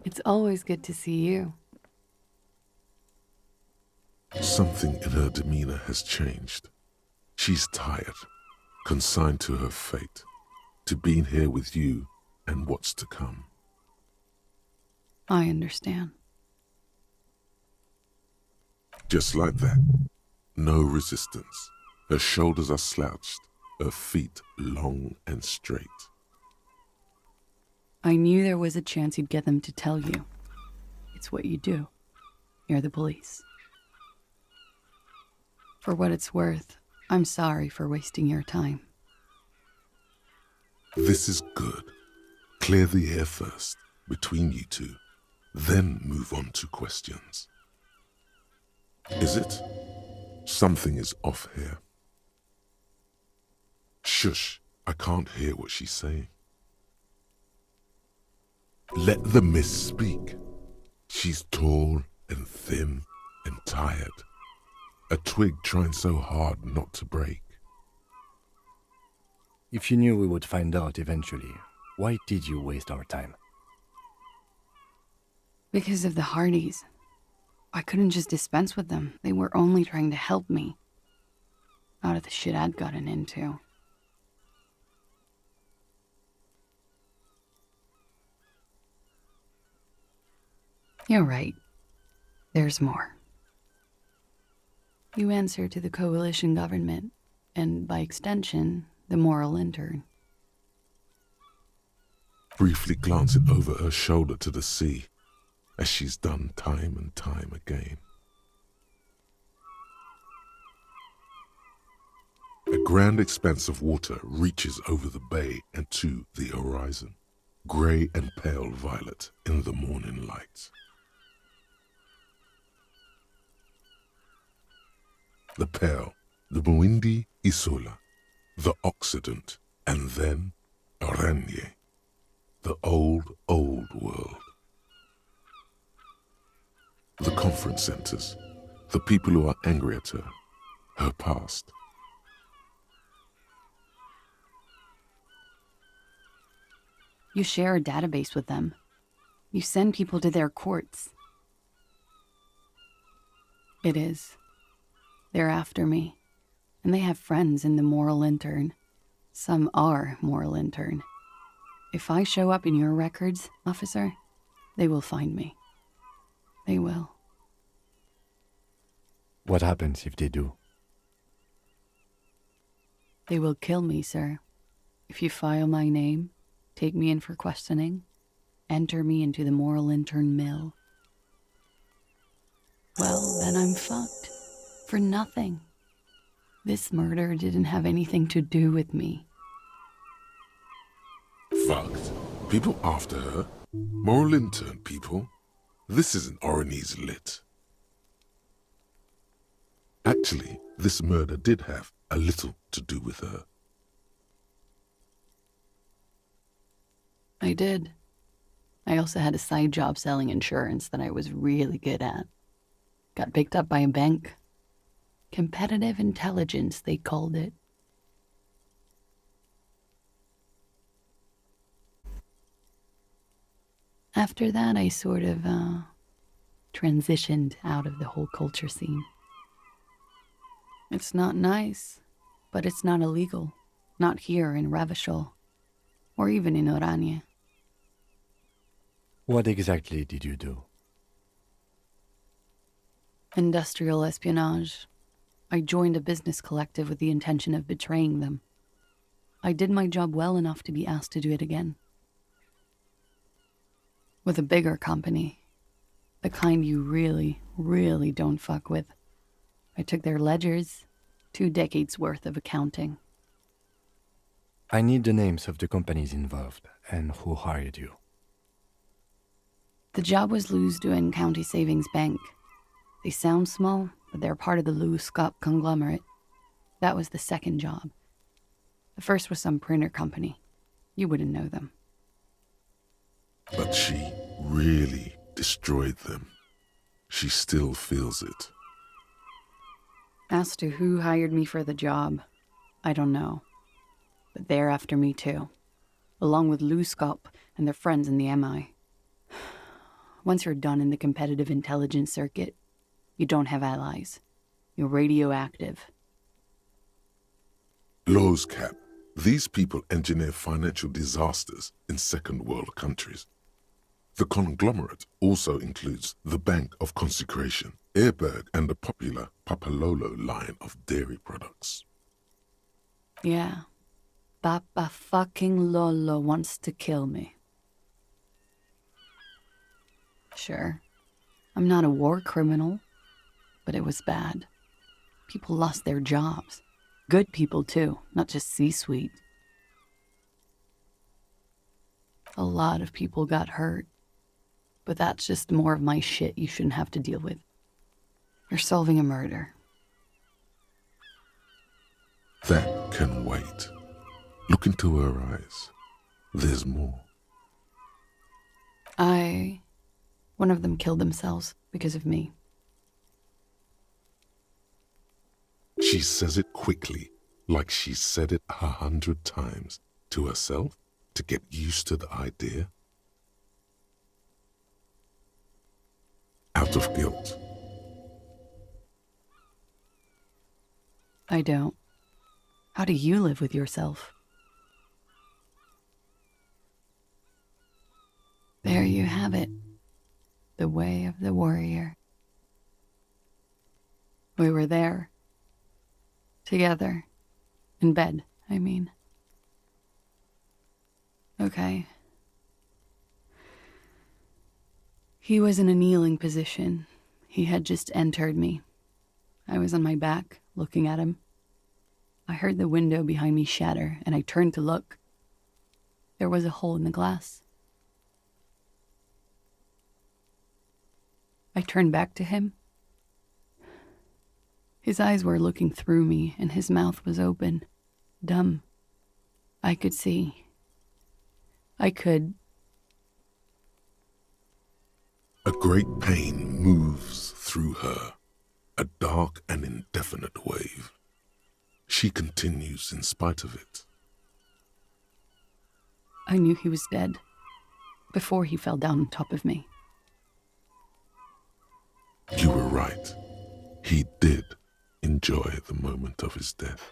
It's always good to see you. Something in her demeanor has changed. She's tired, consigned to her fate, to being here with you and what's to come. I understand. Just like that. No resistance. Her shoulders are slouched, her feet long and straight. I knew there was a chance you'd get them to tell you. It's what you do. You're the police. For what it's worth, I'm sorry for wasting your time. This is good. Clear the air first, between you two, then move on to questions. Is it? Something is off here. Shush, I can't hear what she's saying. Let the miss speak. She's tall and thin and tired. A twig trying so hard not to break. If you knew we would find out eventually, why did you waste our time? Because of the Hardys. I couldn't just dispense with them. They were only trying to help me. Out of the shit I'd gotten into. You're right. There's more. You answer to the coalition government, and by extension, the moral intern. Briefly glancing over her shoulder to the sea, as she's done time and time again. A grand expanse of water reaches over the bay and to the horizon, grey and pale violet in the morning light. The pale, the Muindi Isola, the Occident, and then Oranje, the old world. The conference centers, the people who are angry at her, her past. You share a database with them. You send people to their courts. It is. They're after me, and they have friends in the moral intern. Some are moral intern. If I show up in your records, officer, they will find me. They will. What happens if they do? They will kill me, sir. If you file my name, take me in for questioning, enter me into the moral intern mill. Well, then I'm fucked. For nothing. This murder didn't have anything to do with me. Fucked. People after her? Moral intern people? This isn't Oranese lit. Actually, this murder did have a little to do with her. I did. I also had a side job selling insurance that I was really good at. Got picked up by a bank. Competitive intelligence, they called it. After that, I sort of, transitioned out of the whole culture scene. It's not nice, but it's not illegal. Not here in Revachol, or even in Oranje. What exactly did you do? Industrial espionage. I joined a business collective with the intention of betraying them. I did my job well enough to be asked to do it again. With a bigger company. The kind you really, really don't fuck with. I took their ledgers, 2 decades worth of accounting. I need the names of the companies involved and who hired you. The job was Loosdoen County Savings Bank. They sound small, but they're part of the Looscop conglomerate. That was the second job. The first was some printer company. You wouldn't know them. But she really destroyed them. She still feels it. As to who hired me for the job, I don't know. But they're after me too, along with Looscop and their friends in the MI. Once you're done in the competitive intelligence circuit, you don't have allies. You're radioactive. Lowe's cap. These people engineer financial disasters in second world countries. The conglomerate also includes the Bank of Consecration, Airberg, and the popular Papalolo line of dairy products. Yeah. Papa fucking Lolo wants to kill me. Sure, I'm not a war criminal, but it was bad. People lost their jobs. Good people, too, not just C-suite. A lot of people got hurt, but that's just more of my shit you shouldn't have to deal with. You're solving a murder. That can wait. Look into her eyes. There's more. One of them killed themselves because of me. She says it quickly, like she said it 100 times, to herself, to get used to the idea. Out of guilt. I don't. How do you live with yourself? There you have it. The way of the warrior. We were there. Together. In bed, I mean. Okay. He was in a kneeling position. He had just entered me. I was on my back, looking at him. I heard the window behind me shatter, and I turned to look. There was a hole in the glass. I turned back to him. His eyes were looking through me, and his mouth was open. Dumb. I could see. I could. A great pain moves through her, a dark and indefinite wave. She continues in spite of it. I knew he was dead before he fell down on top of me. You were right. He did enjoy the moment of his death.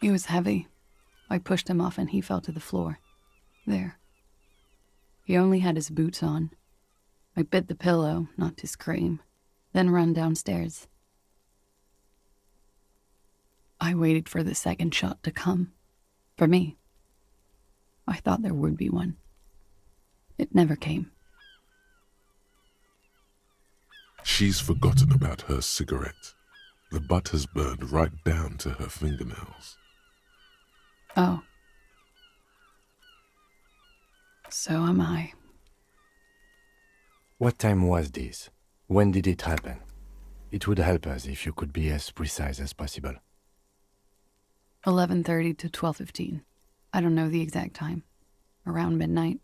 He was heavy. I pushed him off and he fell to the floor. There. He only had his boots on. I bit the pillow, not to scream, then ran downstairs. I waited for the second shot to come. For me. I thought there would be one. It never came. She's forgotten about her cigarette. The butt has burned right down to her fingernails. Oh. So am I. What time was this? When did it happen? It would help us if you could be as precise as possible. 11:30 to 12:15. I don't know the exact time. Around midnight.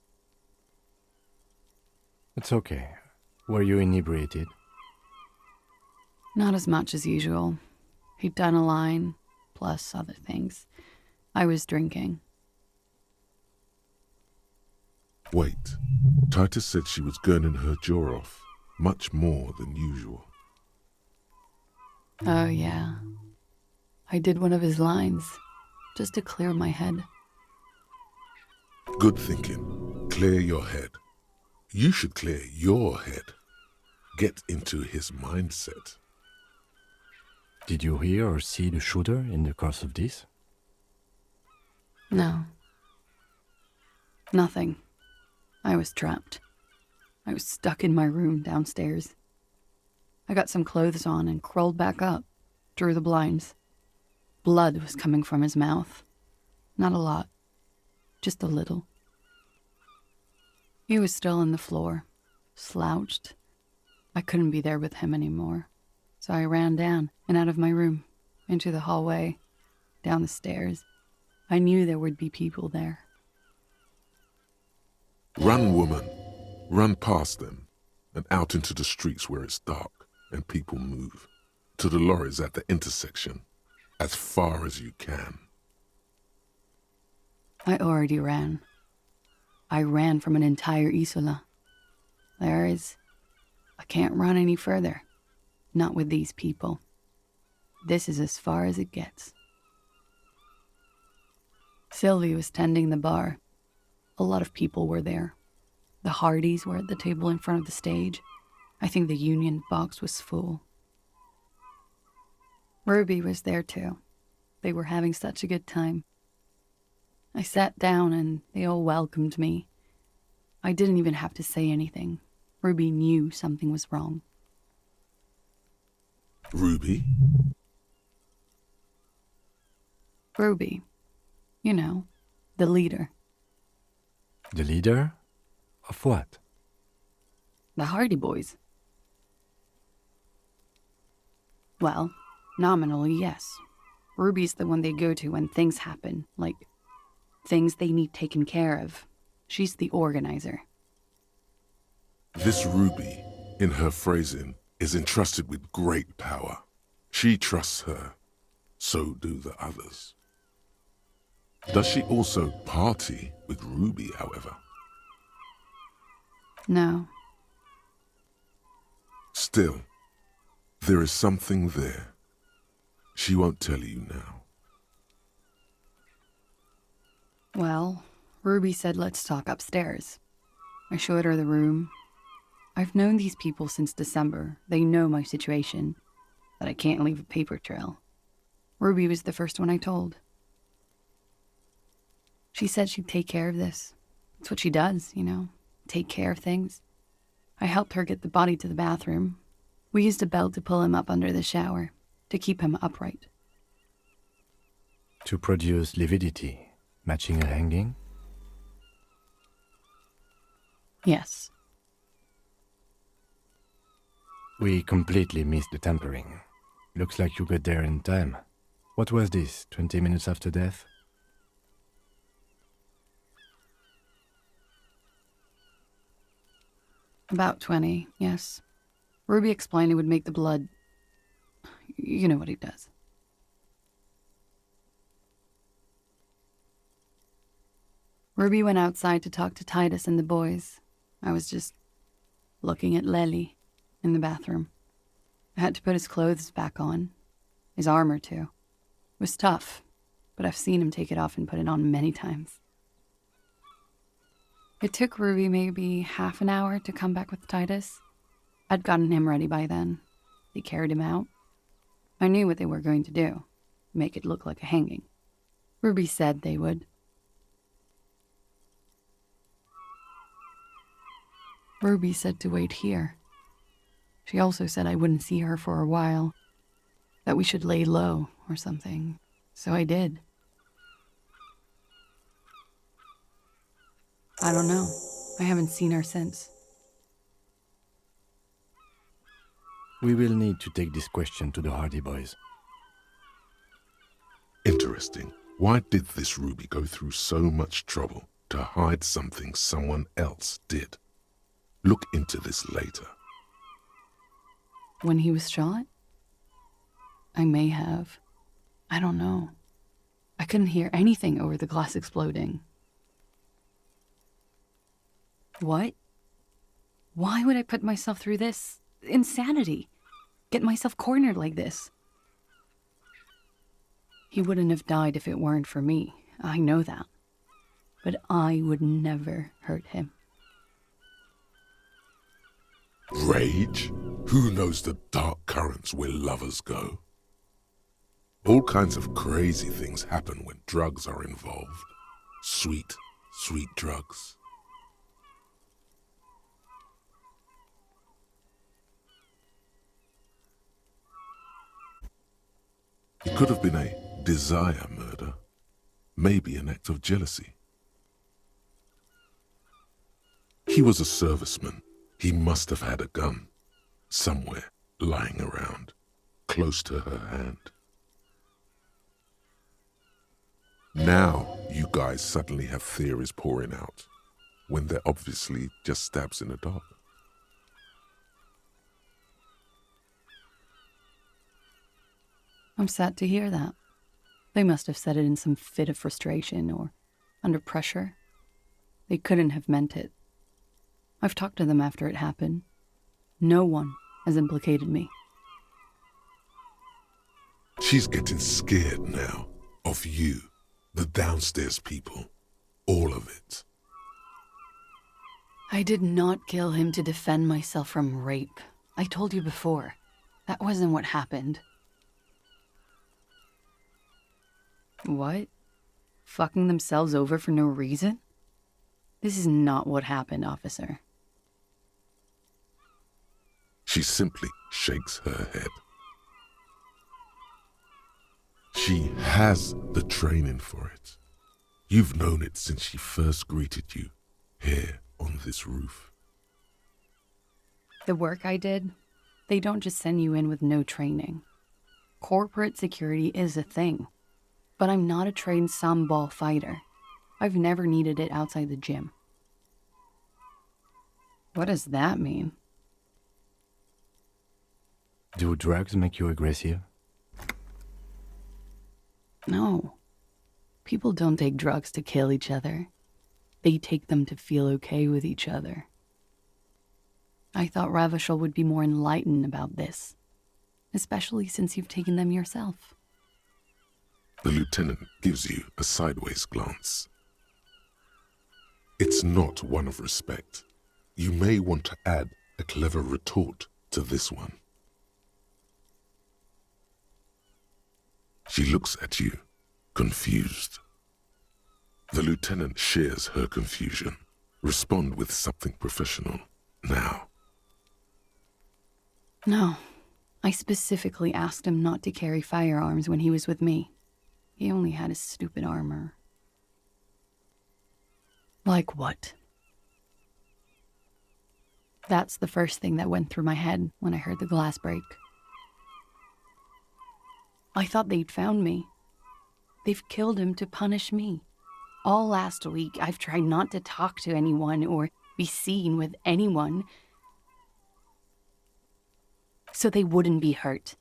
It's okay. Were you inebriated? Not as much as usual. He'd done a line, plus other things. I was drinking. Wait. Titus said she was gurning her jaw off, much more than usual. Oh, yeah. I did one of his lines, just to clear my head. Good thinking. Clear your head. You should clear your head. Get into his mindset. Did you hear or see the shooter in the course of this? No. Nothing. I was trapped. I was stuck in my room downstairs. I got some clothes on and crawled back up, drew the blinds. Blood was coming from his mouth. Not a lot. Just a little. He was still on the floor, slouched. I couldn't be there with him anymore, so I ran down and out of my room, into the hallway, down the stairs. I knew there would be people there. Run, woman. Run past them and out into the streets where it's dark and people move. To the lorries at the intersection. As far as you can. I already ran. I ran from an entire isola. I can't run any further. Not with these people. This is as far as it gets. Sylvie was tending the bar. A lot of people were there. The Hardys were at the table in front of the stage. I think the Union box was full. Ruby was there too. They were having such a good time. I sat down and they all welcomed me. I didn't even have to say anything. Ruby knew something was wrong. Ruby? Ruby. You know, the leader. The leader? Of what? The Hardy Boys. Well, nominally, yes. Ruby's the one they go to when things happen, like things they need taken care of. She's the organizer. This Ruby, in her phrasing, is entrusted with great power. She trusts her. So do the others. Does she also party with Ruby, however? No. Still, there is something there. She won't tell you now. Well, Ruby said let's talk upstairs. I showed her the room. I've known these people since December. They know my situation, that I can't leave a paper trail. Ruby was the first one I told. She said she'd take care of this. It's what she does, you know, take care of things. I helped her get the body to the bathroom. We used a belt to pull him up under the shower, to keep him upright. To produce lividity, matching a hanging? Yes. We completely missed the tampering. Looks like you got there in time. What was this, 20 minutes after death? About 20, yes. Ruby explained it would make the blood... You know what he does. Ruby went outside to talk to Titus and the boys. I was just looking at Lely in the bathroom. I had to put his clothes back on. His armor, too. It was tough, but I've seen him take it off and put it on many times. It took Ruby maybe half an hour to come back with Titus. I'd gotten him ready by then. They carried him out. I knew what they were going to do. Make it look like a hanging. Ruby said they would. Ruby said to wait here. She also said I wouldn't see her for a while. That we should lay low or something. So I did. I don't know. I haven't seen her since. We will need to take this question to the Hardy Boys. Interesting. Why did this Ruby go through so much trouble to hide something someone else did? Look into this later. When he was shot? I may have. I don't know. I couldn't hear anything over the glass exploding. What? Why would I put myself through this? Insanity. Get myself cornered like this. He wouldn't have died if it weren't for me. I know that. But I would never hurt him. Rage? Who knows the dark currents where lovers go? All kinds of crazy things happen when drugs are involved. Sweet, sweet drugs. It could have been a desire murder. Maybe an act of jealousy. He was a serviceman. He must have had a gun. Somewhere, lying around, close to her hand. Now, you guys suddenly have theories pouring out, when they're obviously just stabs in the dark. I'm sad to hear that. They must have said it in some fit of frustration or under pressure. They couldn't have meant it. I've talked to them after it happened. No one has implicated me. She's getting scared now of you, the downstairs people, all of it. I did not kill him to defend myself from rape. I told you before. That wasn't what happened. What? Fucking themselves over for no reason? This is not what happened, officer. She simply shakes her head. She has the training for it. You've known it since she first greeted you here on this roof. The work I did, they don't just send you in with no training. Corporate security is a thing, but I'm not a trained sambal fighter. I've never needed it outside the gym. What does that mean? Do drugs make you aggressive? No. People don't take drugs to kill each other. They take them to feel okay with each other. I thought Revachol would be more enlightened about this, especially since you've taken them yourself. The lieutenant gives you a sideways glance. It's not one of respect. You may want to add a clever retort to this one. She looks at you, confused. The lieutenant shares her confusion. Respond with something professional, now. No, I specifically asked him not to carry firearms when he was with me. He only had his stupid armor. Like what? That's the first thing that went through my head when I heard the glass break. I thought they'd found me. They've killed him to punish me. All last week, I've tried not to talk to anyone or be seen with anyone so they wouldn't be hurt.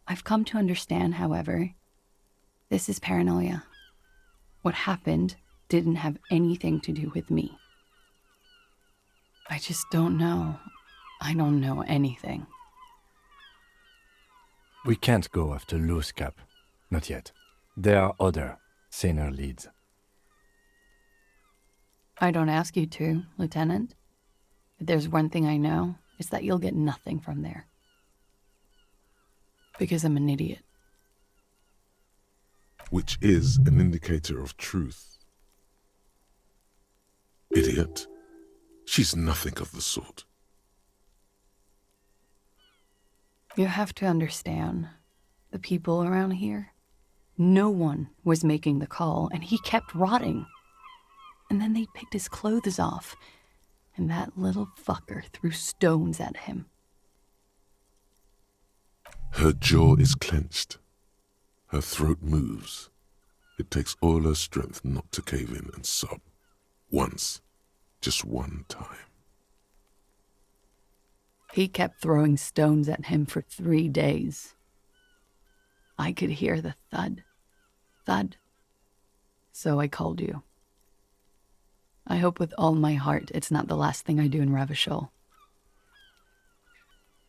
I've come to understand, however, this is paranoia. What happened didn't have anything to do with me. I just don't know. I don't know anything. We can't go after loose cap. Not yet. There are other, saner leads. I don't ask you to, Lieutenant. If there's one thing I know, it's that you'll get nothing from there. Because I'm an idiot. Which is an indicator of truth. Idiot? She's nothing of the sort. You have to understand, the people around here, no one was making the call, and he kept rotting. And then they picked his clothes off, and that little fucker threw stones at him. Her jaw is clenched. Her throat moves. It takes all her strength not to cave in and sob. Once. Just one time. He kept throwing stones at him for 3 days. I could hear the thud. Thud. So I called you. I hope with all my heart it's not the last thing I do in Revachol.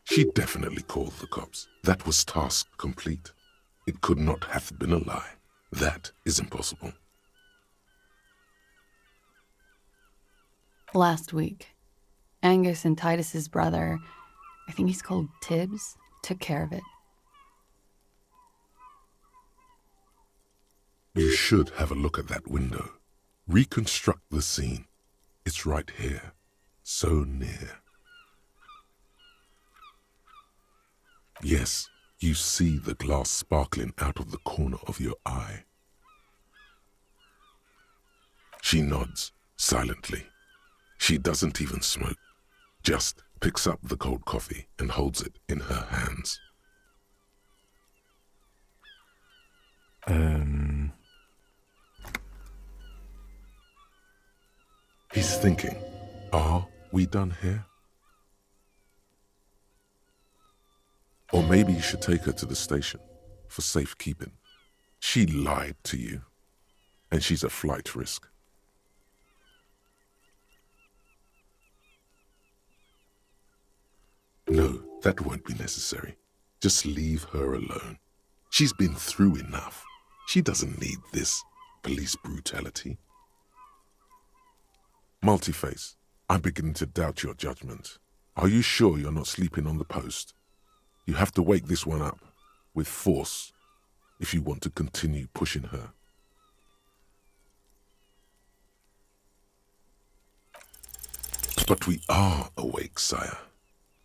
She definitely called the cops. That was task complete. It could not have been a lie. That is impossible. Last week, Angus and Titus's brother, I think he's called Tibbs, took care of it. You should have a look at that window. Reconstruct the scene. It's right here. So near. Yes, you see the glass sparkling out of the corner of your eye. She nods, silently. She doesn't even smoke. Just picks up the cold coffee and holds it in her hands. He's thinking, are we done here? Or maybe you should take her to the station for safekeeping. She lied to you, and she's a flight risk. No, that won't be necessary. Just leave her alone. She's been through enough. She doesn't need this police brutality. Multiface, I'm beginning to doubt your judgment. Are you sure you're not sleeping on the post? You have to wake this one up, with force, if you want to continue pushing her. But we are awake, sire.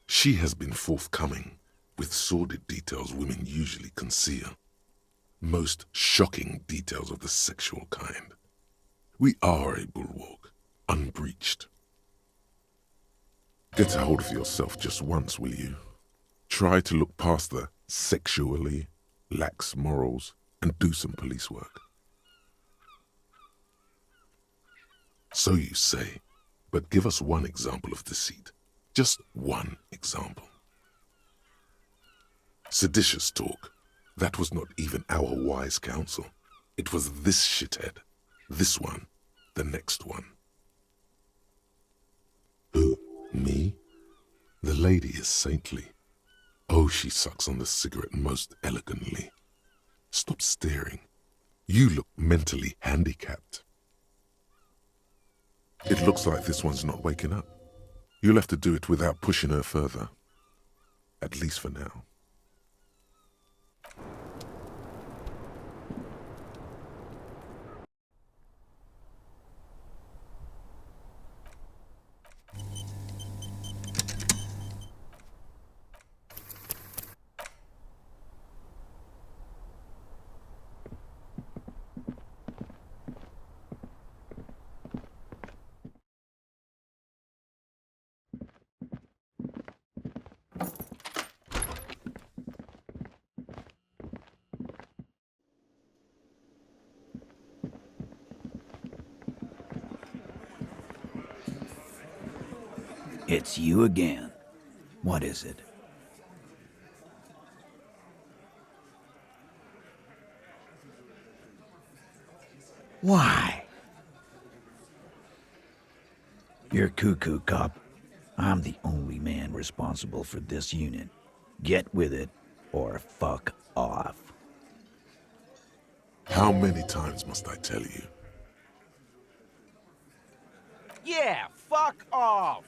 She has been forthcoming with sordid details women usually conceal. Most shocking details of the sexual kind. We are a bulwark, unbreached. Get a hold of yourself just once, will you? Try to look past the sexually lax morals and do some police work. So you say, but give us one example of deceit. Just one example. Seditious talk. That was not even our wise counsel. It was this shithead. This one. The next one. Who? Me? The lady is saintly. Oh, she sucks on the cigarette most elegantly. Stop staring. You look mentally handicapped. It looks like this one's not waking up. You'll have to do it without pushing her further. At least for now. It's you again. What is it? Why? You're cuckoo, cop. I'm the only man responsible for this unit. Get with it, or fuck off. How many times must I tell you? Yeah, fuck off!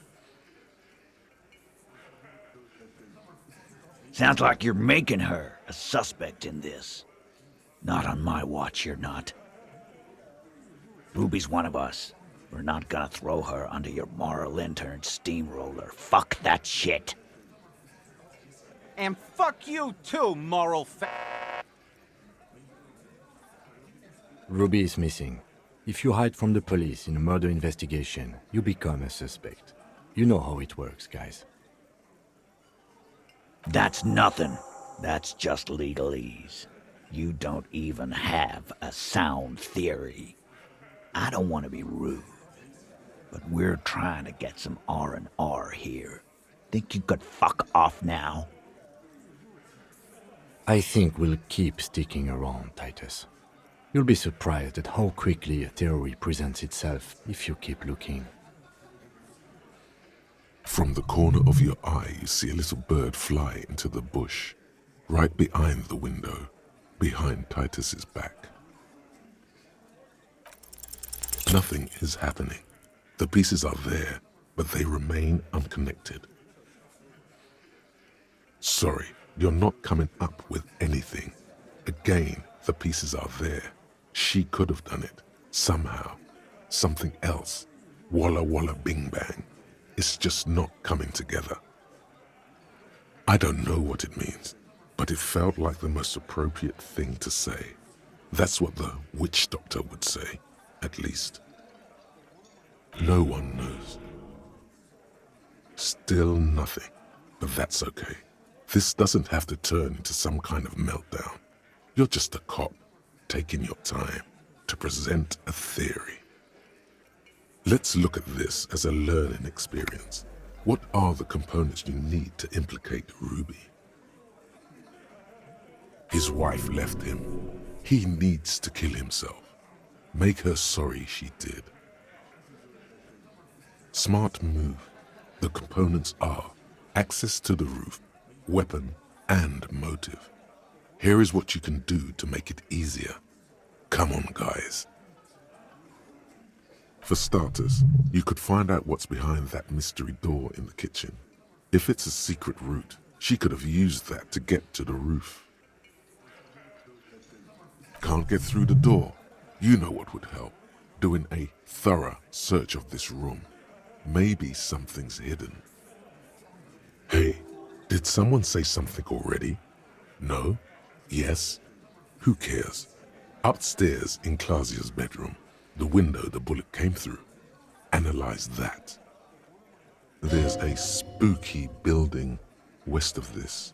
Sounds like you're making her a suspect in this. Not on my watch, you're not. Ruby's one of us. We're not gonna throw her under your moral intern steamroller. Fuck that shit. And fuck you too, moral Ruby is missing. If you hide from the police in a murder investigation, you become a suspect. You know how it works, guys. That's nothing. That's just legalese. You don't even have a sound theory. I don't want to be rude, but we're trying to get some R&R here. Think you could fuck off now? I think we'll keep sticking around, Titus. You'll be surprised at how quickly a theory presents itself if you keep looking. From the corner of your eye, you see a little bird fly into the bush, right behind the window, behind Titus's back. Nothing is happening. The pieces are there, but they remain unconnected. Sorry, you're not coming up with anything. Again, the pieces are there. She could have done it, somehow. Something else. Walla walla bing bang. It's just not coming together. I don't know what it means, but it felt like the most appropriate thing to say. That's what the witch doctor would say, at least. No one knows. Still nothing, but that's okay. This doesn't have to turn into some kind of meltdown. You're just a cop, taking your time to present a theory. Let's look at this as a learning experience. What are the components you need to implicate Ruby? His wife left him. He needs to kill himself. Make her sorry she did. Smart move. The components are access to the roof, weapon, and motive. Here is what you can do to make it easier. Come on, guys. For starters, you could find out what's behind that mystery door in the kitchen. If it's a secret route, she could have used that to get to the roof. Can't get through the door? You know what would help. Doing a thorough search of this room. Maybe something's hidden. Hey, did someone say something already? No? Yes? Who cares? Upstairs in Clausia's bedroom, the window the bullet came through. Analyze that. There's a spooky building west of this.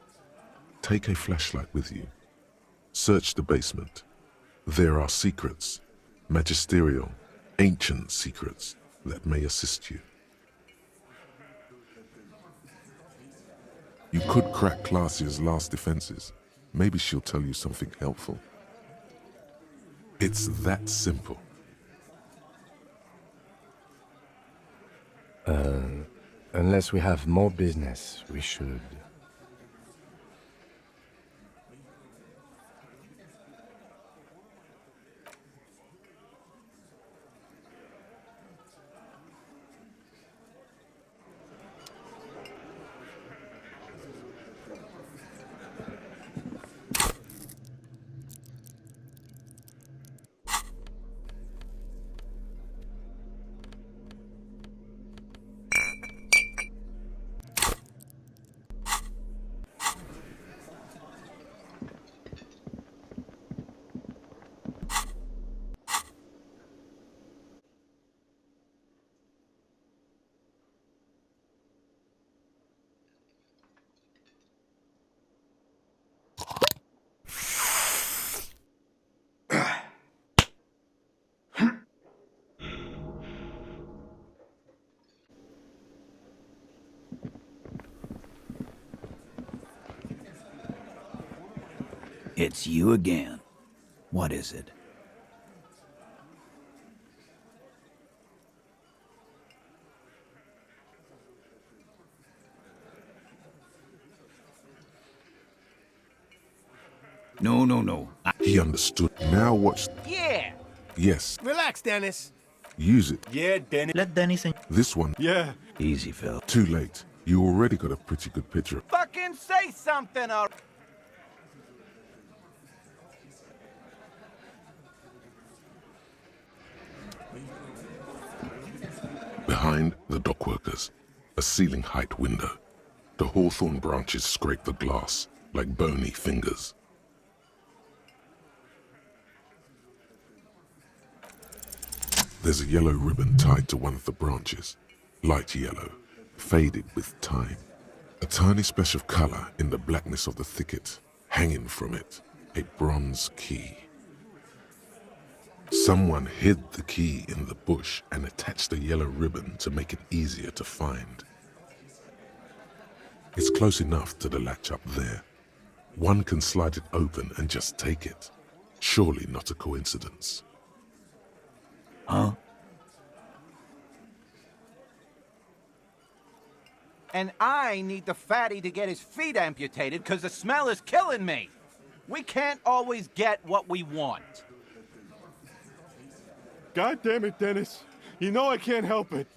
Take a flashlight with you. Search the basement. There are secrets, magisterial, ancient secrets that may assist you. You could crack Clausia's last defenses. Maybe she'll tell you something helpful. It's that simple. Unless we have more business, we should. It's you again. What is it? No. He understood. Now watch. Yeah! Yes, Relax, Dennis. use it. Yeah, Dennis. Let Dennis in. This one, Yeah. Easy, Phil. too late. You already got a pretty good picture. Fucking say something, or... Behind the dockworkers, a ceiling height window. The hawthorn branches scrape the glass like bony fingers. There's a yellow ribbon tied to one of the branches. Light yellow, faded with time. A tiny splash of color in the blackness of the thicket. Hanging from it, a bronze key. Someone hid the key in the bush and attached a yellow ribbon to make it easier to find. It's close enough to the latch up there. One can slide it open and just take it. Surely not a coincidence. Huh? And I need the fatty to get his feet amputated because the smell is killing me. We can't always get what we want. God damn it, Dennis. You know I can't help it.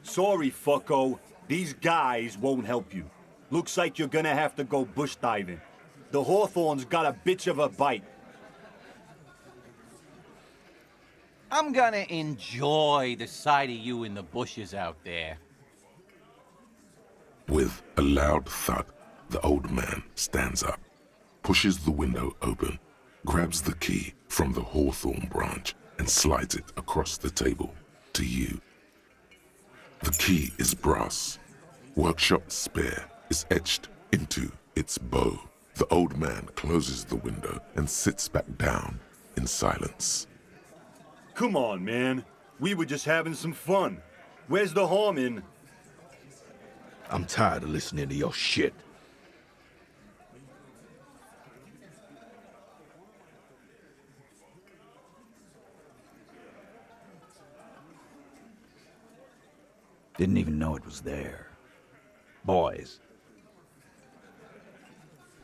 Sorry, fucko. These guys won't help you. Looks like you're gonna have to go bush diving. The hawthorn's got a bitch of a bite. I'm gonna enjoy the sight of you in the bushes out there. With a loud thud, the old man stands up, pushes the window open, grabs the key from the hawthorn branch and slides it across the table to you. The key is brass. Workshop spare is etched into its bow. The old man closes the window and sits back down in silence. Come on, man. We were just having some fun. Where's the harm in... I'm tired of listening to your shit. Didn't even know it was there. Boys.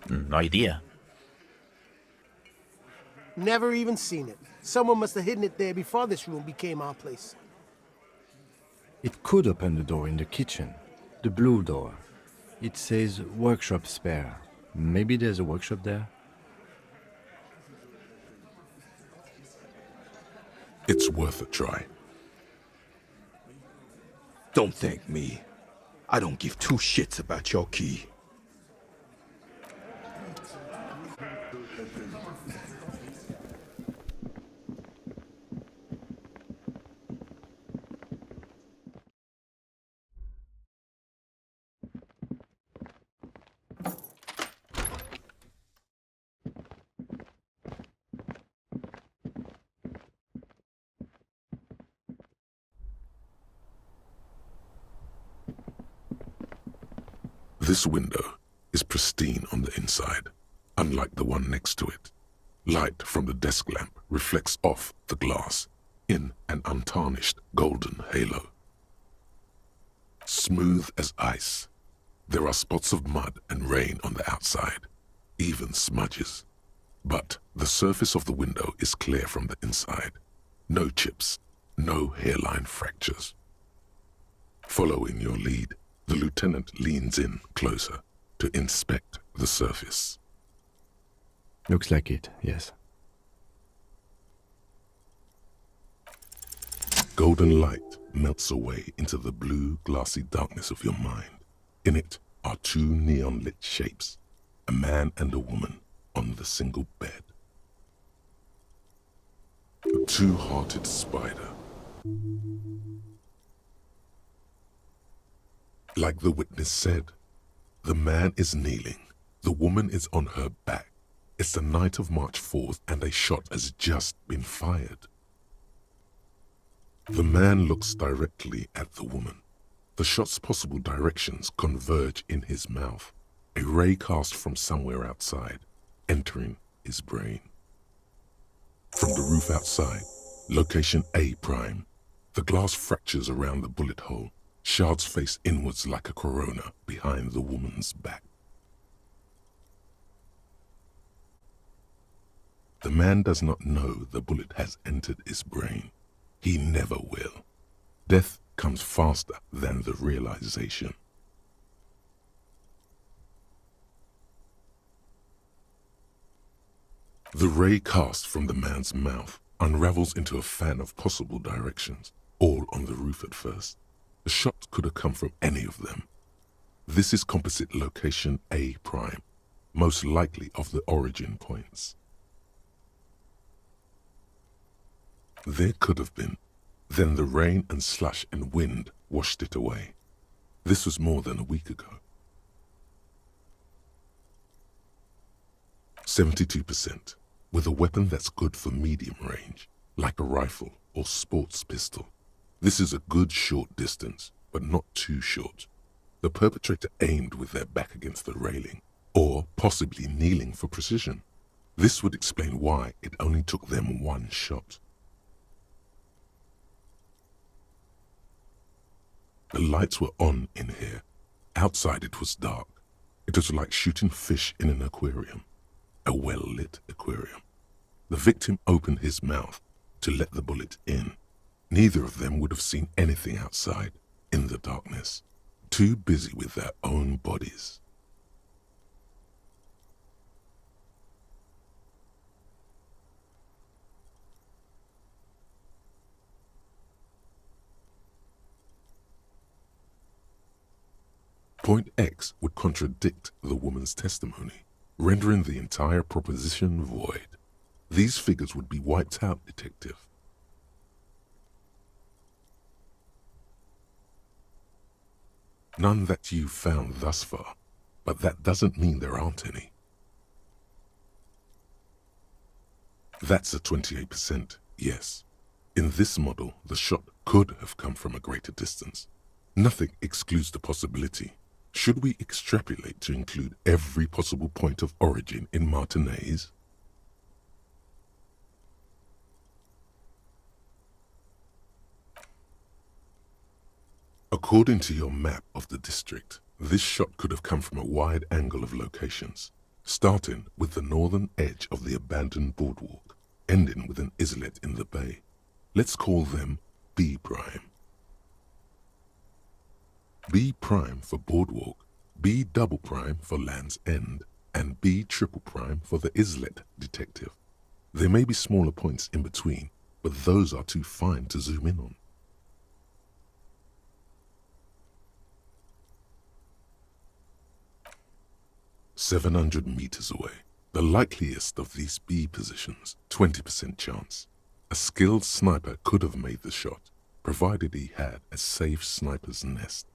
No idea. Never even seen it. Someone must have hidden it there before this room became our place. It could open the door in the kitchen. The blue door. It says workshop spare. Maybe there's a workshop there? It's worth a try. Don't thank me. I don't give two shits about your key. This window is pristine on the inside, unlike the one next to it. Light from the desk lamp reflects off the glass in an untarnished golden halo. Smooth as ice, there are spots of mud and rain on the outside, even smudges. But the surface of the window is clear from the inside. No chips, no hairline fractures. Following your lead, the lieutenant leans in closer to inspect the surface. Looks like it, yes. Golden light melts away into the blue, glassy darkness of your mind. In it are two neon-lit shapes, a man and a woman on the single bed. A two-hearted spider. Like the witness said, the man is kneeling, the woman is on her back. It's the night of March 4th and a shot has just been fired. The man looks directly at the woman. The shot's possible directions converge in his mouth, a ray cast from somewhere outside, entering his brain. From the roof outside, location A prime, the glass fractures around the bullet hole. Shards face inwards like a corona behind the woman's back. The man does not know the bullet has entered his brain. He never will. Death comes faster than the realization. The ray cast from the man's mouth unravels into a fan of possible directions, all on the roof at first. The shot could have come from any of them. This is composite location A prime, most likely of the origin points. There could have been. Then the rain and slush and wind washed it away. This was more than a week ago. 72%, with a weapon that's good for medium range, like a rifle or sports pistol. This is a good short distance, but not too short. The perpetrator aimed with their back against the railing, or possibly kneeling for precision. This would explain why it only took them one shot. The lights were on in here. Outside it was dark. It was like shooting fish in an aquarium, a well-lit aquarium. The victim opened his mouth to let the bullet in. Neither of them would have seen anything outside, in the darkness, too busy with their own bodies. Point X would contradict the woman's testimony, rendering the entire proposition void. These figures would be wiped out, detective. None that you've found thus far, but that doesn't mean there aren't any. That's a 28%, yes. In this model, the shot could have come from a greater distance. Nothing excludes the possibility. Should we extrapolate to include every possible point of origin in Martinaise? According to your map of the district, this shot could have come from a wide angle of locations, starting with the northern edge of the abandoned boardwalk, ending with an islet in the bay. Let's call them B prime. B prime for boardwalk, B double prime for Land's End, and B triple prime for the islet detective. There may be smaller points in between, but those are too fine to zoom in on. "700 meters away. The likeliest of these B positions, 20% chance. A skilled sniper could have made the shot, provided he had a safe sniper's nest.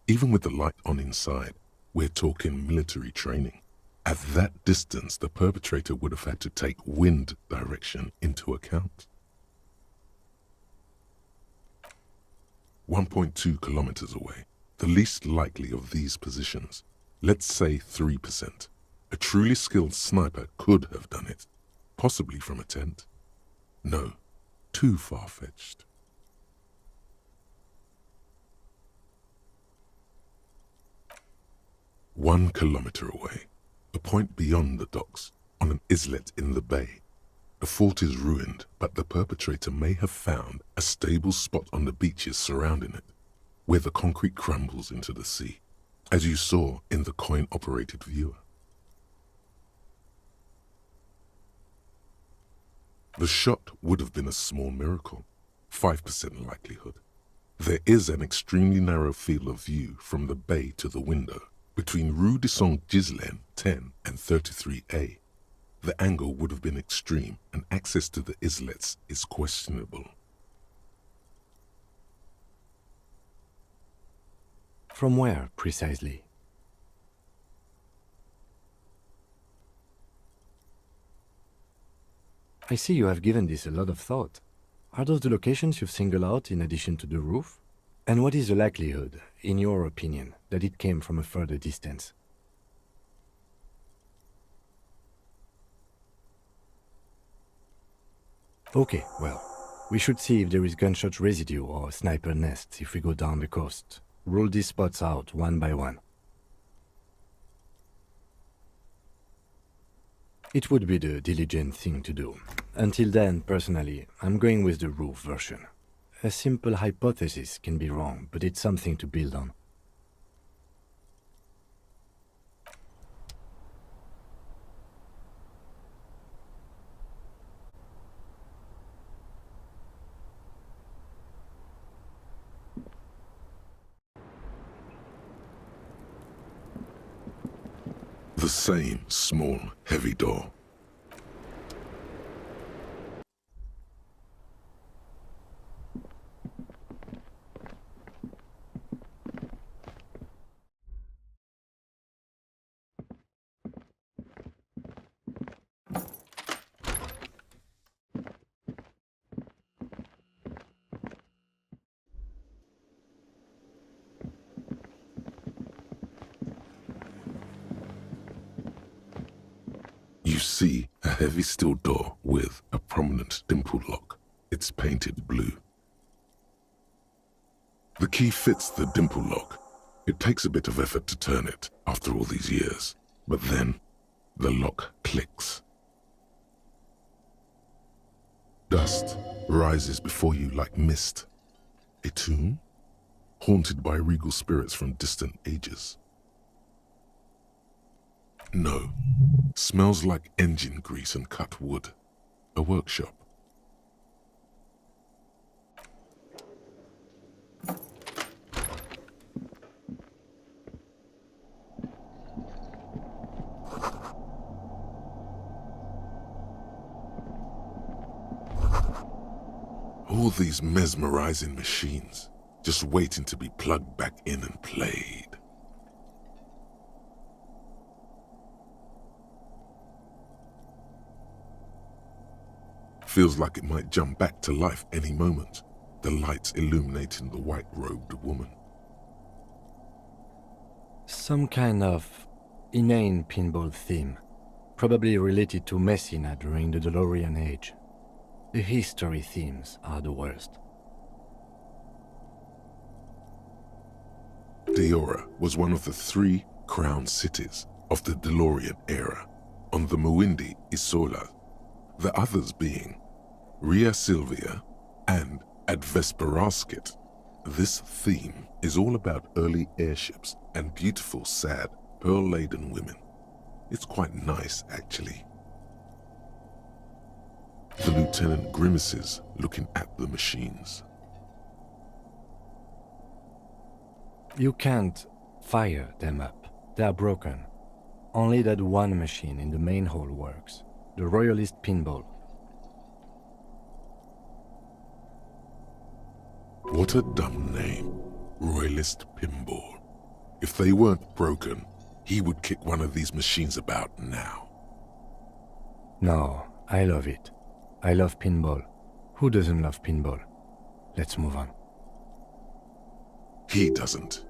Even with the light on inside, we're talking military training. At that distance, the perpetrator would have had to take wind direction into account. 1.2 kilometers away, the least likely of these positions. Let's say 3%. A truly skilled sniper could have done it, possibly from a tent. No, too far-fetched. 1 kilometer away, a point beyond the docks, on an islet in the bay. The fort is ruined, but the perpetrator may have found a stable spot on the beaches surrounding it, where the concrete crumbles into the sea, as you saw in the coin-operated viewer. The shot would have been a small miracle, 5% likelihood. There is an extremely narrow field of view from the bay to the window, between Rue de Saint-Ghislain 10 and 33A. The angle would have been extreme, and access to the islets is questionable. From where, precisely? I see you have given this a lot of thought. Are those the locations you've singled out in addition to the roof? And what is the likelihood, in your opinion, that it came from a further distance? Okay, well, we should see if there is gunshot residue or sniper nests if we go down the coast. Rule these spots out one by one. It would be the diligent thing to do. Until then, personally, I'm going with the roof version. A simple hypothesis can be wrong, but it's something to build on. The same small, heavy door. You see a heavy steel door with a prominent dimple lock. It's painted blue. The key fits the dimple lock. It takes a bit of effort to turn it after all these years, but then the lock clicks. Dust rises before you like mist. A tomb? Haunted by regal spirits from distant ages. No. Smells like engine grease and cut wood. A workshop. All these mesmerizing machines, just waiting to be plugged back in and played. Feels like it might jump back to life any moment, the lights illuminating the white-robed woman. Some kind of inane pinball theme, probably related to Messina during the DeLorean age. The history themes are the worst. Deora was one of the 3 crown cities of the DeLorean era on the Muindi Isola, the others being Ria Silvia and Advesperasket. This theme is all about early airships and beautiful, sad, pearl-laden women. It's quite nice, actually. The lieutenant grimaces, looking at the machines. You can't fire them up. They are broken. Only that one machine in the main hall works. The Royalist pinball. What a dumb name. Royalist Pinball. If they weren't broken, he would kick one of these machines about now. No, I love it. I love pinball. Who doesn't love pinball? Let's move on. He doesn't.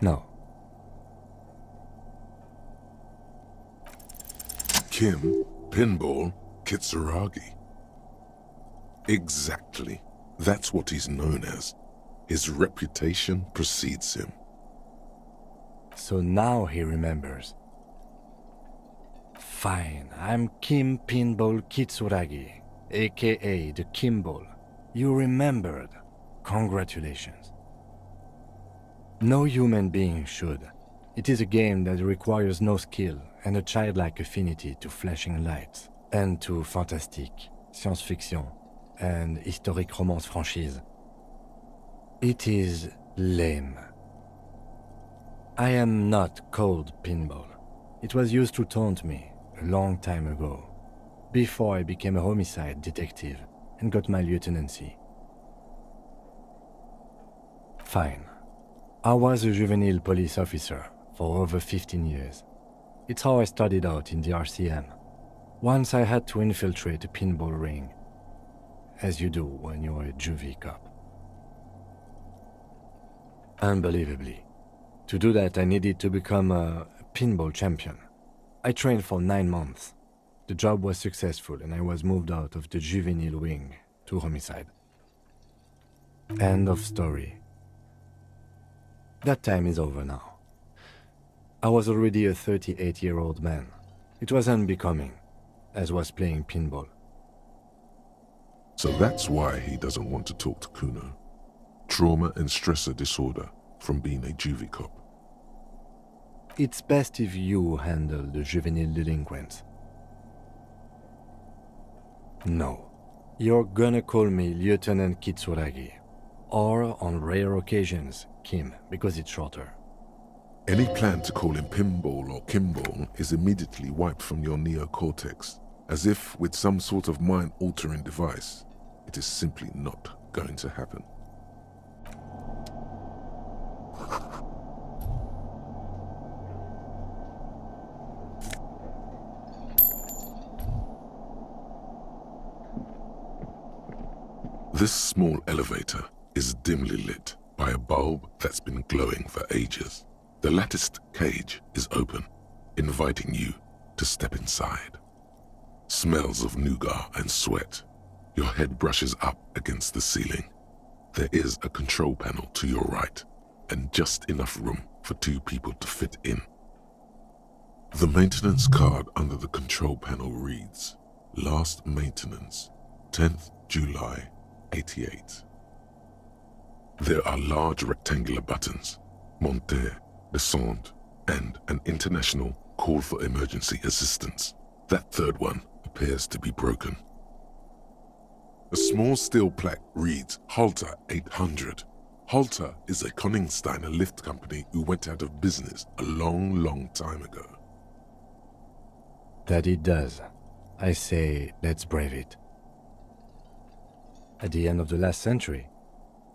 No. Kim, Pinball, Kitsuragi. Exactly. That's what he's known as. His reputation precedes him. So now he remembers. Fine, I'm Kim Pinball Kitsuragi, aka the Kimball. You remembered. Congratulations. No human being should. It is a game that requires no skill and a childlike affinity to flashing lights and to fantastique, science-fiction, and historic romance franchise. It is lame. I am not called Pinball. It was used to taunt me a long time ago, before I became a homicide detective and got my lieutenancy. Fine. I was a juvenile police officer for over 15 years. It's how I started out in the RCM. Once I had to infiltrate a pinball ring, as you do when you're a juvie cop. Unbelievably. To do that, I needed to become a pinball champion. I trained for 9 months. The job was successful and I was moved out of the juvenile wing to homicide. End of story. That time is over now. I was already a 38-year-old man. It was unbecoming, as was playing pinball. So that's why he doesn't want to talk to Kuno. Trauma and stressor disorder from being a juvie cop. It's best if you handle the juvenile delinquents. No. You're gonna call me Lieutenant Kitsuragi. Or, on rare occasions, Kim, because it's shorter. Any plan to call him Pinball or Kimball is immediately wiped from your neocortex, as if with some sort of mind-altering device. It is simply not going to happen. This small elevator is dimly lit by a bulb that's been glowing for ages. The latticed cage is open, inviting you to step inside. Smells of nougat and sweat. Your head brushes up against the ceiling. There is a control panel to your right, and just enough room for 2 people to fit in. The maintenance card under the control panel reads, Last maintenance, 10th July, 88. There are large rectangular buttons, monter, descend, and an international call for emergency assistance. That third one appears to be broken. A small steel plaque reads Halter 800. Halter is a Koningsteiner lift company who went out of business a long time ago. That it does. I say, let's brave it. At the end of the last century,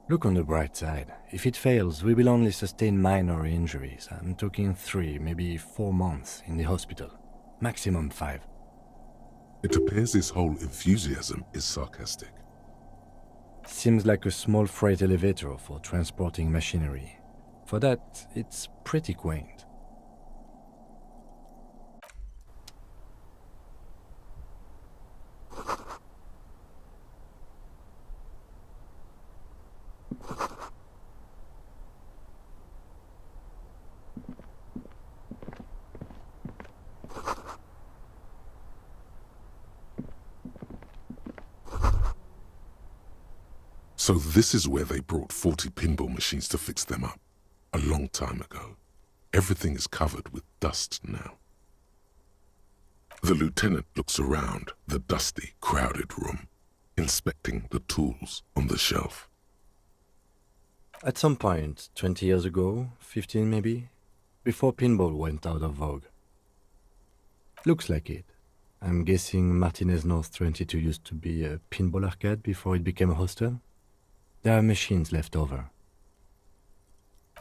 look on the bright side. If it fails, we will only sustain minor injuries. I'm talking 3, maybe 4 months in the hospital. Maximum 5. It appears his whole enthusiasm is sarcastic. Seems like a small freight elevator for transporting machinery. For that, it's pretty quaint. So this is where they brought 40 pinball machines to fix them up, a long time ago. Everything is covered with dust now. The lieutenant looks around the dusty, crowded room, inspecting the tools on the shelf. At some point, 20 years ago, 15 maybe, before pinball went out of vogue. Looks like it. I'm guessing Martinaise North 22 used to be a pinball arcade before it became a hostel. There are machines left over.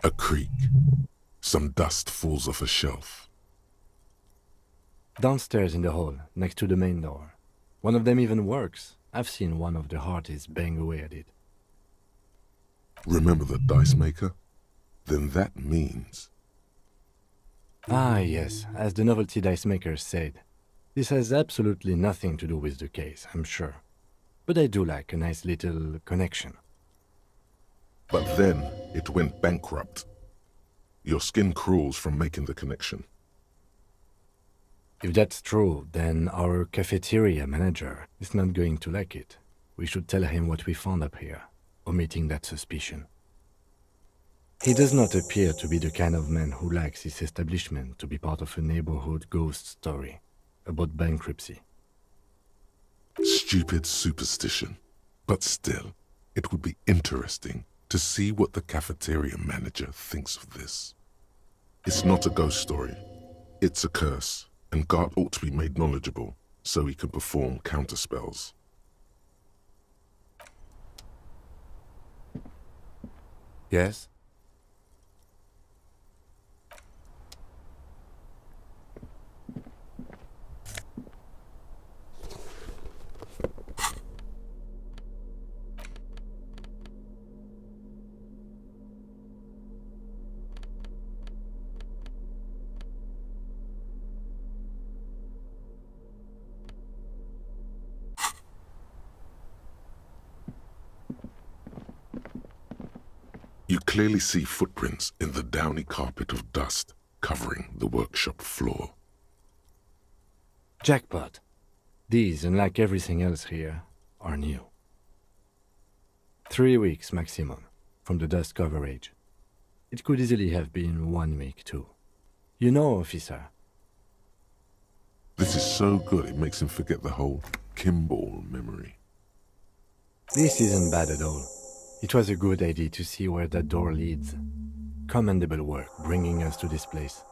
A creak. Some dust falls off a shelf. Downstairs in the hall, next to the main door. One of them even works. I've seen one of the artists bang away at it. Remember the dice maker? Then that means... Ah, yes, as the novelty dice maker said. This has absolutely nothing to do with the case, I'm sure. But I do like a nice little connection. But then it went bankrupt. Your skin crawls from making the connection. If that's true, then our cafeteria manager is not going to like it. We should tell him what we found up here, omitting that suspicion. He does not appear to be the kind of man who likes his establishment to be part of a neighborhood ghost story about bankruptcy. Stupid superstition. But still, it would be interesting to see what the cafeteria manager thinks of this. It's not a ghost story. It's a curse, and Gart ought to be made knowledgeable so he can perform counterspells. Yes? You clearly see footprints in the downy carpet of dust covering the workshop floor. Jackpot. These, unlike everything else here, are new. 3 weeks maximum from the dust coverage. It could easily have been 1 week too. You know, officer. This is so good it makes him forget the whole Kimball memory. This isn't bad at all. It was a good idea to see where that door leads. Commendable work bringing us to this place.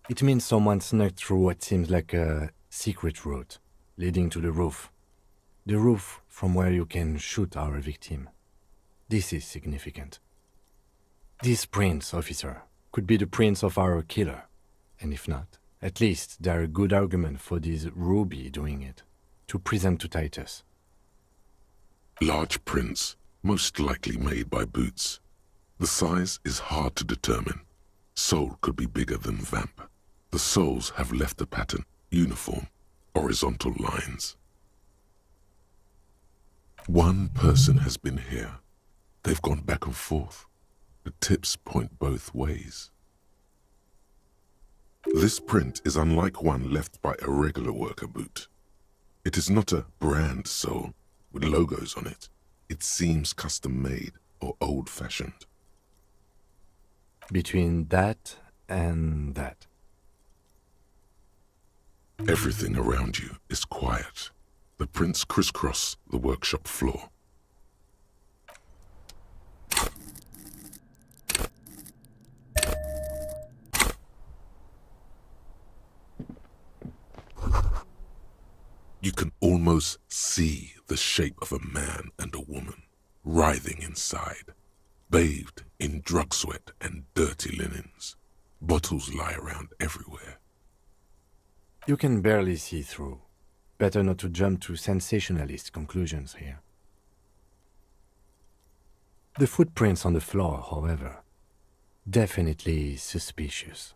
It means someone snuck through what seems like a secret route leading to the roof. The roof from where you can shoot our victim. This is significant. These prints, officer, could be the prints of our killer. And if not, at least they're a good argument for this Ruby doing it, to present to Titus. Large prints, most likely made by Boots. The size is hard to determine. Sole could be bigger than Vamp. The soles have left a pattern, uniform, horizontal lines. One person has been here. They've gone back and forth. The tips point both ways. This print is unlike one left by a regular worker boot. It is not a brand sole with logos on it. It seems custom-made or old-fashioned. Between that and that. Everything around you is quiet. The prints crisscross the workshop floor. You can almost see the shape of a man and a woman writhing inside, bathed in drug sweat and dirty linens. Bottles lie around everywhere. You can barely see through. Better not to jump to sensationalist conclusions here. The footprints on the floor, however, definitely suspicious.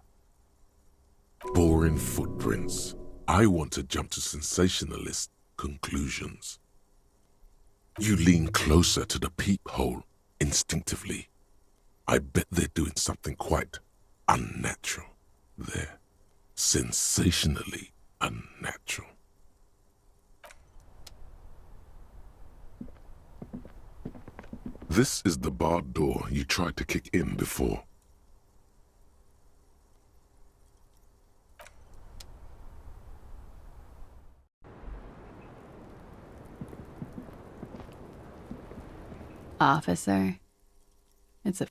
Boring footprints. I want to jump to sensationalist conclusions. You lean closer to the peephole instinctively. I bet they're doing something quite unnatural there. Sensationally unnatural. This is the barred door you tried to kick in before. Officer, it's a...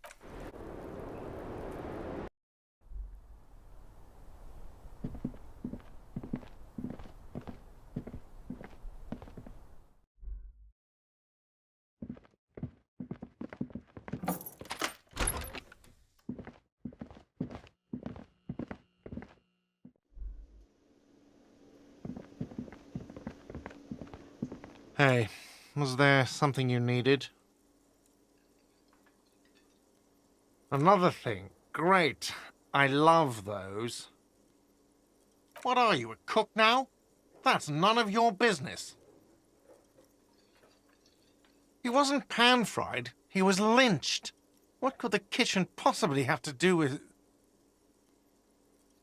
Hey, was there something you needed? Another thing. Great. I love those. What are you, a cook now? That's none of your business. He wasn't pan-fried. He was lynched. What could the kitchen possibly have to do with...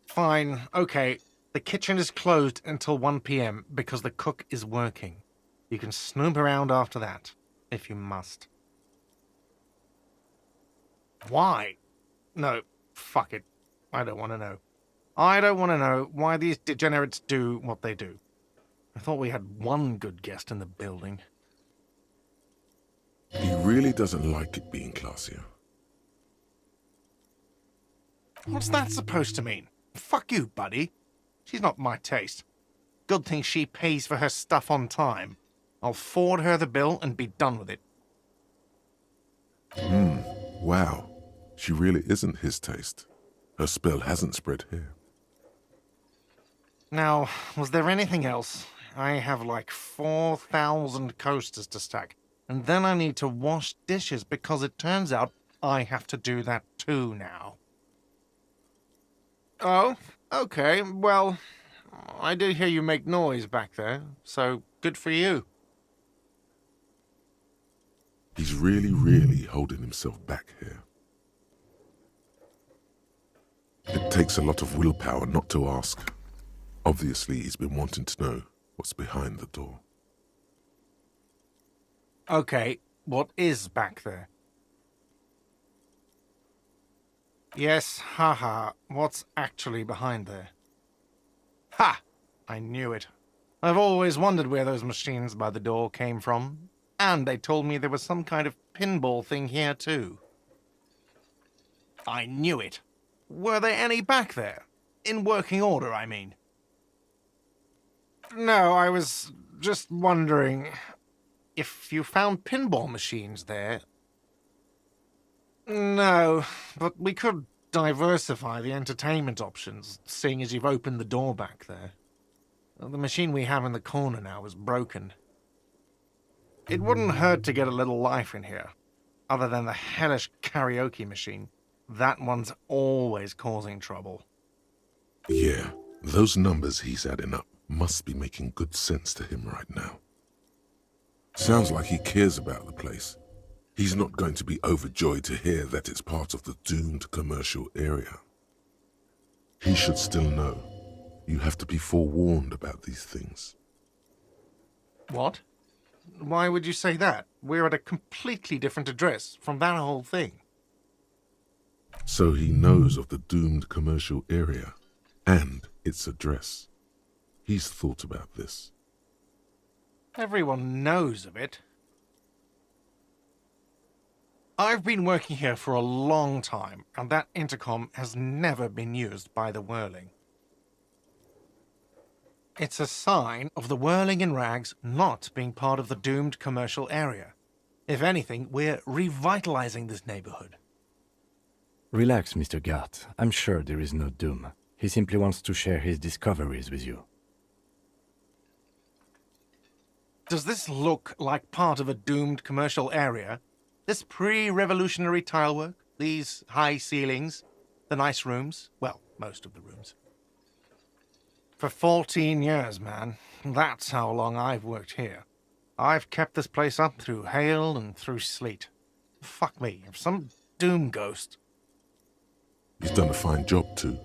Fine, okay. The kitchen is closed until 1 p.m. because the cook is working. You can snoop around after that, if you must. Why? No, fuck it. I don't want to know. I don't want to know why these degenerates do what they do. I thought we had one good guest in the building. He really doesn't like it being classier. What's that supposed to mean? Fuck you, buddy. She's not my taste. Good thing she pays for her stuff on time. I'll forward her the bill and be done with it. Wow. She really isn't his taste. Her spell hasn't spread here. Now, was there anything else? I have like 4,000 coasters to stack. And then I need to wash dishes because it turns out I have to do that too now. Oh, okay. Well, I did hear you make noise back there, so good for you. He's really holding himself back here. It takes a lot of willpower not to ask. Obviously, he's been wanting to know what's behind the door. Okay, what is back there? Yes, haha, what's actually behind there? Ha! I knew it. I've always wondered where those machines by the door came from. And they told me there was some kind of pinball thing here too. I knew it. Were there any back there? In working order, I mean. No, I was just wondering if you found pinball machines there. No, but we could diversify the entertainment options, seeing as you've opened the door back there. The machine we have in the corner now is broken. It wouldn't hurt to get a little life in here, other than the hellish karaoke machine. That one's always causing trouble. Yeah, those numbers he's adding up must be making good sense to him right now. Sounds like he cares about the place. He's not going to be overjoyed to hear that it's part of the doomed commercial area. He should still know. You have to be forewarned about these things. What? Why would you say that? We're at a completely different address from that whole thing. So he knows of the doomed commercial area and its address. He's thought about this. Everyone knows of it. I've been working here for a long time, and that intercom has never been used by the Whirling. It's a sign of the Whirling in Rags not being part of the doomed commercial area. If anything, we're revitalizing this neighborhood. Relax, Mr. Gart. I'm sure there is no doom. He simply wants to share his discoveries with you. Does this look like part of a doomed commercial area? This pre-revolutionary tilework, these high ceilings, the nice rooms, well, most of the rooms. For 14 years, man. That's how long I've worked here. I've kept this place up through hail and through sleet. Fuck me, if some doom ghost... He's done a fine job too.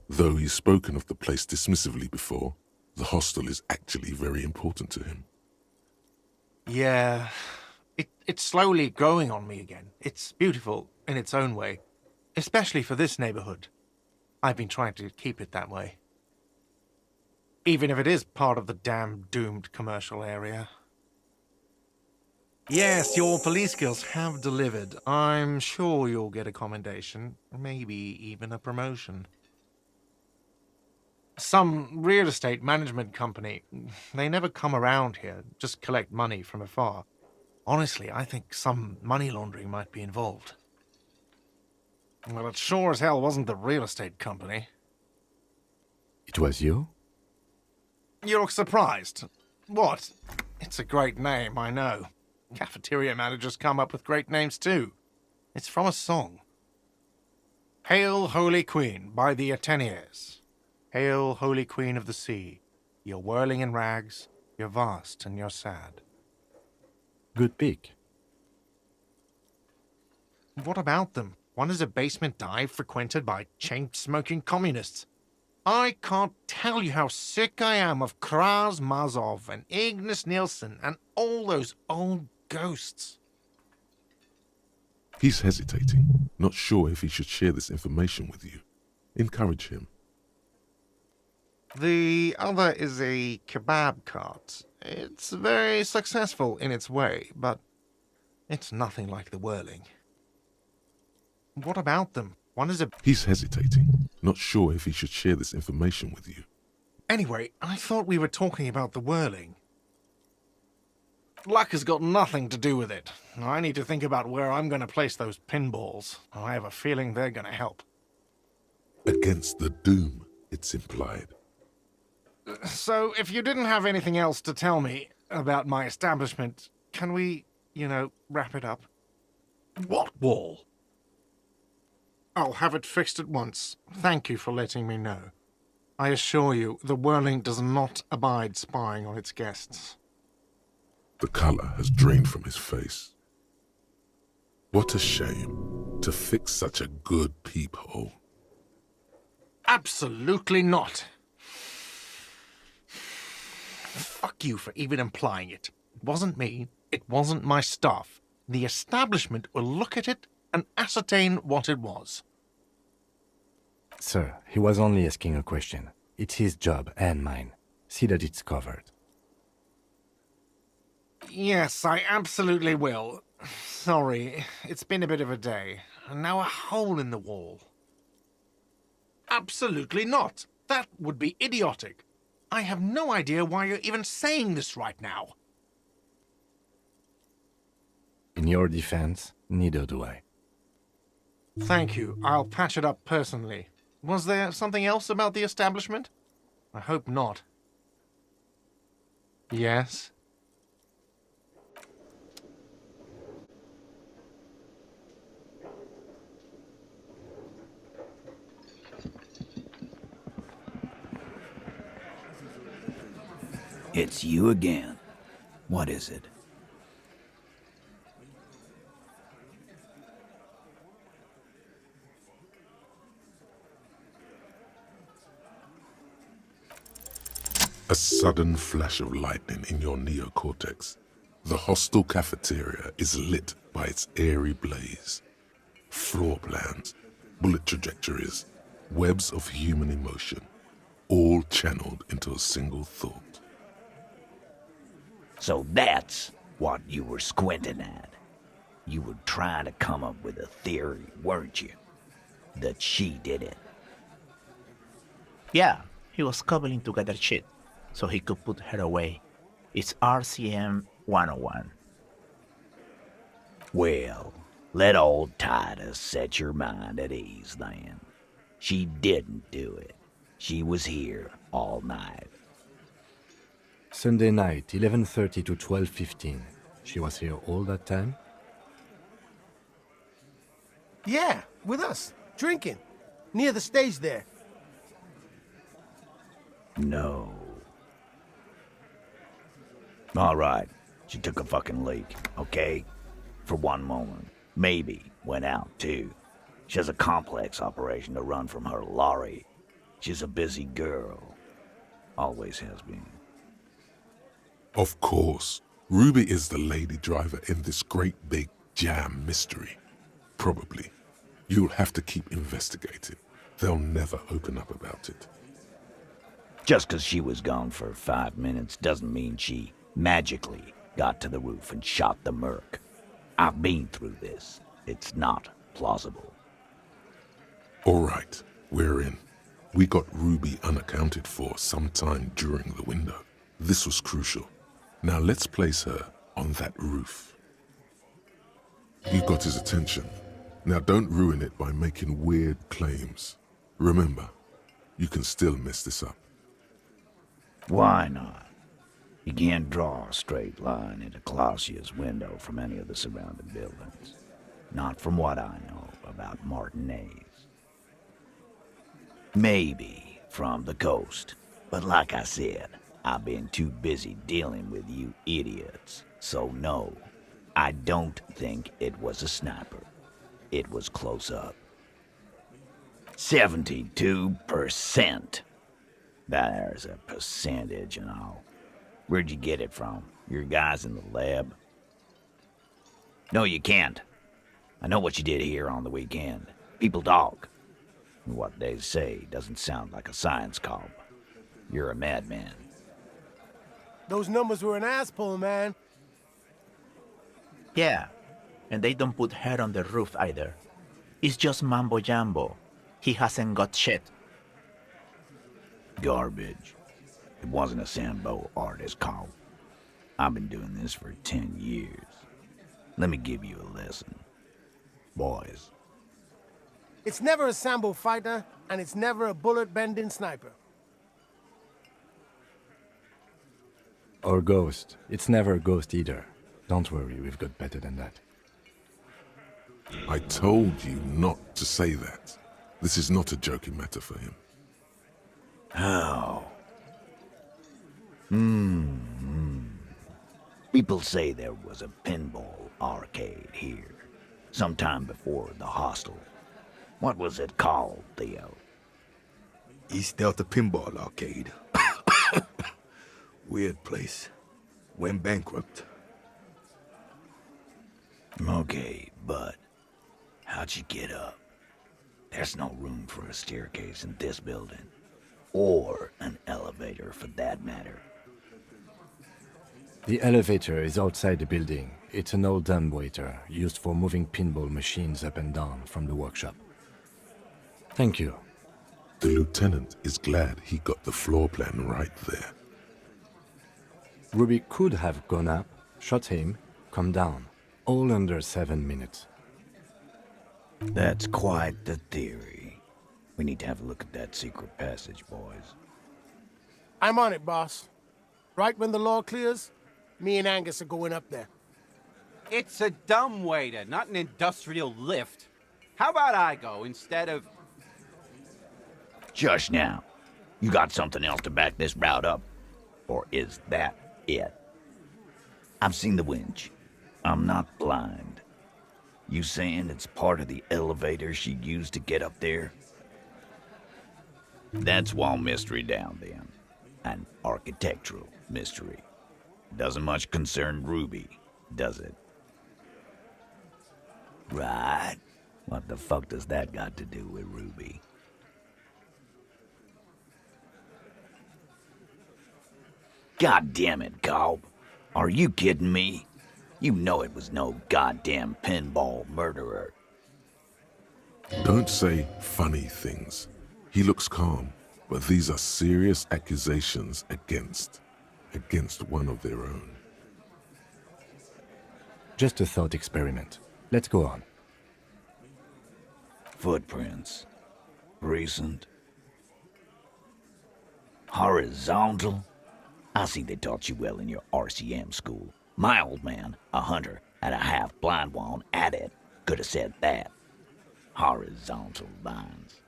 Though he's spoken of the place dismissively before, the hostel is actually very important to him. Yeah, It's slowly growing on me again. It's beautiful in its own way, especially for this neighborhood. I've been trying to keep it that way. Even if it is part of the damn doomed commercial area. Yes, your police skills have delivered. I'm sure you'll get a commendation, maybe even a promotion. Some real estate management company, they never come around here, just collect money from afar. Honestly, I think some money laundering might be involved. Well, it sure as hell wasn't the real estate company. It was you? You look surprised. What? It's a great name, I know. Cafeteria managers come up with great names too. It's from a song. Hail, Holy Queen, by the Martinaise. Hail, Holy Queen of the Sea. You're whirling in rags, you're vast and you're sad. Good pick. What about them? One is a basement dive frequented by chain-smoking communists. I can't tell you how sick I am of Kraz Mazov and Ignis Nielsen and all those old ghosts. He's hesitating, not sure if he should share this information with you. Encourage him. The other is a kebab cart. It's very successful in its way, but it's nothing like the whirling. What about them? One is a... He's hesitating, not sure if he should share this information with you. Anyway, I thought we were talking about the whirling. Luck has got nothing to do with it. I need to think about where I'm going to place those pinballs. I have a feeling they're going to help. Against the doom, it's implied. So, if you didn't have anything else to tell me about my establishment, can we, wrap it up? What wall? I'll have it fixed at once. Thank you for letting me know. I assure you, the whirling does not abide spying on its guests. The colour has drained from his face. What a shame to fix such a good peephole. Absolutely not. Fuck you for even implying it. It wasn't me. It wasn't my staff. The establishment will look at it and ascertain what it was. Sir, he was only asking a question. It's his job and mine. See that it's covered. Yes, I absolutely will. Sorry, it's been a bit of a day. And now a hole in the wall. Absolutely not. That would be idiotic. I have no idea why you're even saying this right now. In your defense, neither do I. Thank you. I'll patch it up personally. Was there something else about the establishment? I hope not. Yes? It's you again. What is it? A sudden flash of lightning in your neocortex. The hostile cafeteria is lit by its airy blaze. Floor plans, bullet trajectories, webs of human emotion, all channeled into a single thought. So that's what you were squinting at. You were trying to come up with a theory, weren't you? That she did it. Yeah, he was cobbling together shit so he could put her away. It's RCM 101. Well, let old Titus set your mind at ease then. She didn't do it. She was here all night. Sunday night, 11:30 to 12:15. She was here all that time? Yeah, with us, drinking, near the stage there. No. All right, she took a fucking leak, okay? For one moment. Maybe went out, too. She has a complex operation to run from her lorry. She's a busy girl. Always has been. Of course, Ruby is the lady driver in this great big jam mystery. Probably. You'll have to keep investigating. They'll never open up about it. Just 'cause she was gone for 5 minutes doesn't mean she magically got to the roof and shot the merc. I've been through this. It's not plausible. All right, we're in. We got Ruby unaccounted for sometime during the window. This was crucial. Now let's place her on that roof. You got his attention. Now don't ruin it by making weird claims. Remember, you can still mess this up. Why not? You can't draw a straight line into Clausia's window from any of the surrounding buildings. Not from what I know about Martinaise. Maybe from the coast, but like I said, I've been too busy dealing with you idiots. So no, I don't think it was a sniper. It was close up. 72%. There's a percentage and all. Where'd you get it from? Your guys in the lab? No, you can't. I know what you did here on the weekend. People talk. And what they say doesn't sound like a science comp. You're a madman. Those numbers were an ass pull, man. Yeah, and they don't put her on the roof either. It's just mambo jumbo. He hasn't got shit. Garbage. It wasn't a Sambo artist comp. I've been doing this for 10 years. Let me give you a lesson. Boys. It's never a Sambo fighter, and it's never a bullet-bending sniper. Or ghost. It's never a ghost either. Don't worry, we've got better than that. I told you not to say that. This is not a joking matter for him. How? People say there was a pinball arcade here, sometime before the hostel. What was it called, Theo? East Delta Pinball Arcade. Weird place. Went bankrupt. Okay, but how'd you get up? There's no room for a staircase in this building. Or an elevator, for that matter. The elevator is outside the building. It's an old dumbwaiter used for moving pinball machines up and down from the workshop. Thank you. The lieutenant is glad he got the floor plan right there. Ruby could have gone up, shot him, come down. All under 7 minutes. That's quite the theory. We need to have a look at that secret passage, boys. I'm on it, boss. Right when the law clears, me and Angus are going up there. It's a dumbwaiter, not an industrial lift. How about I go instead of... Just now. You got something else to back this route up? Or is that it? I've seen the winch. I'm not blind. You saying it's part of the elevator she used to get up there? That's one mystery down then. An architectural mystery. Doesn't much concern Ruby, does it? Right. What the fuck does that got to do with Ruby? God damn it, Cobb. Are you kidding me? You know it was no goddamn pinball murderer. Don't say funny things. He looks calm, but these are serious accusations against one of their own. Just a thought experiment. Let's go on. Footprints. Recent. Horizontal. I see they taught you well in your RCM school. My old man, a hunter and a half-blind one at it, could have said that. Horizontal lines.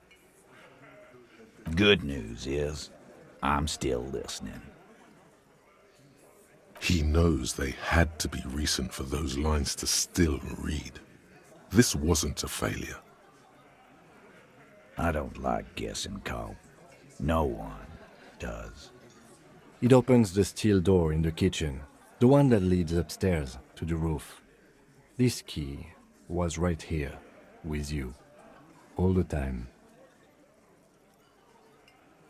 Good news is, I'm still listening. He knows they had to be recent for those lines to still read. This wasn't a failure. I don't like guessing, Cobb. No one does. It opens the steel door in the kitchen. The one that leads upstairs to the roof. This key was right here, with you, all the time.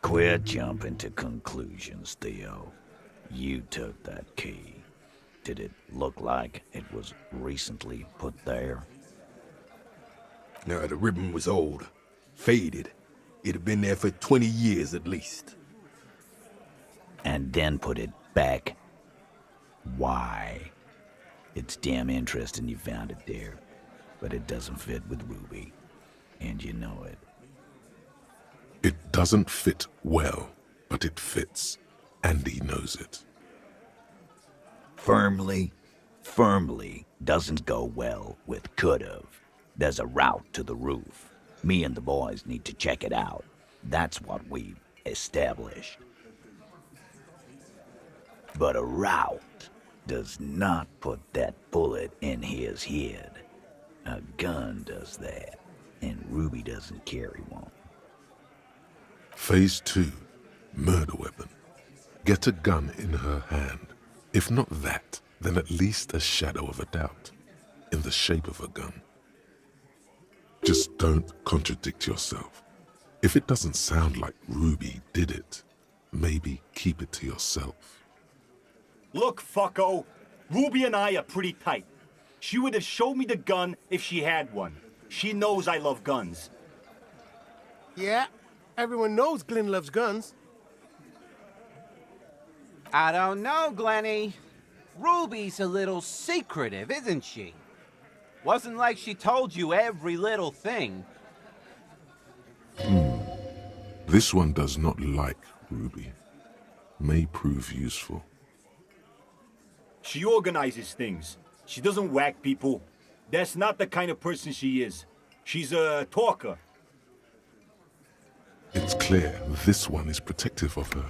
Quit jumping to conclusions, Theo. You took that key. Did it look like it was recently put there? No, the ribbon was old, faded. It had been there for 20 years at least. And then put it back? Why? It's damn interesting you found it there, but it doesn't fit with Ruby, and you know it. It doesn't fit well, but it fits, and he knows it. Firmly doesn't go well with could've. There's a route to the roof. Me and the boys need to check it out. That's what we've established. But a route does not put that bullet in his head. A gun does that, and Ruby doesn't carry one. Phase 2, murder weapon. Get a gun in her hand. If not that, then at least a shadow of a doubt, in the shape of a gun. Just don't contradict yourself. If it doesn't sound like Ruby did it, maybe keep it to yourself. Look, fucko, Ruby and I are pretty tight. She would have showed me the gun if she had one. She knows I love guns. Yeah, everyone knows Glenn loves guns. I don't know, Glenny. Ruby's a little secretive, isn't she? Wasn't like she told you every little thing. This one does not like Ruby. May prove useful. She organizes things. She doesn't whack people. That's not the kind of person she is. She's a talker. It's clear this one is protective of her.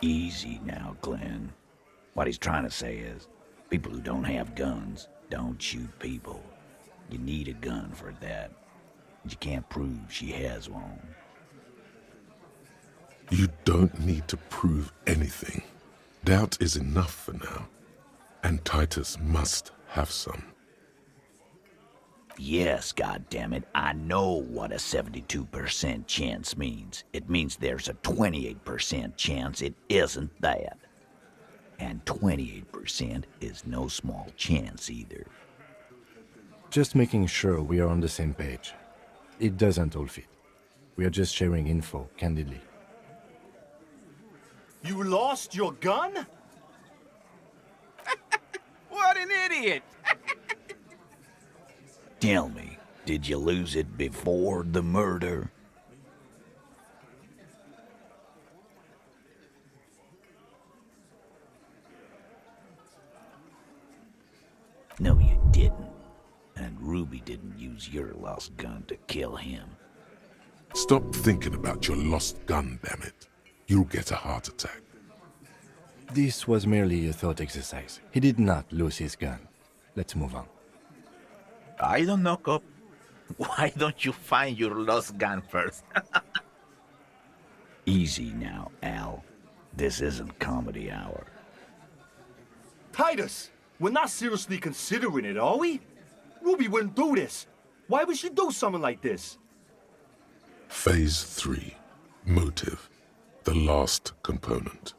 Easy now, Glenn. What he's trying to say is, people who don't have guns don't shoot people. You need a gun for that. You can't prove she has one. You don't need to prove anything. Doubt is enough for now. And Titus must have some. Yes, goddammit, I know what a 72% chance means. It means there's a 28% chance it isn't that. And 28% is no small chance either. Just making sure we are on the same page. It doesn't all fit. We are just sharing info, candidly. You lost your gun? What an idiot! Tell me, did you lose it before the murder? No, you didn't. And Ruby didn't use your lost gun to kill him. Stop thinking about your lost gun, damn it. You'll get a heart attack. This was merely a thought exercise. He did not lose his gun. Let's move on. I don't know, cop. Why don't you find your lost gun first? Easy now, Al. This isn't comedy hour. Titus, we're not seriously considering it, are we? Ruby wouldn't do this. Why would she do something like this? Phase 3, motive. The last component.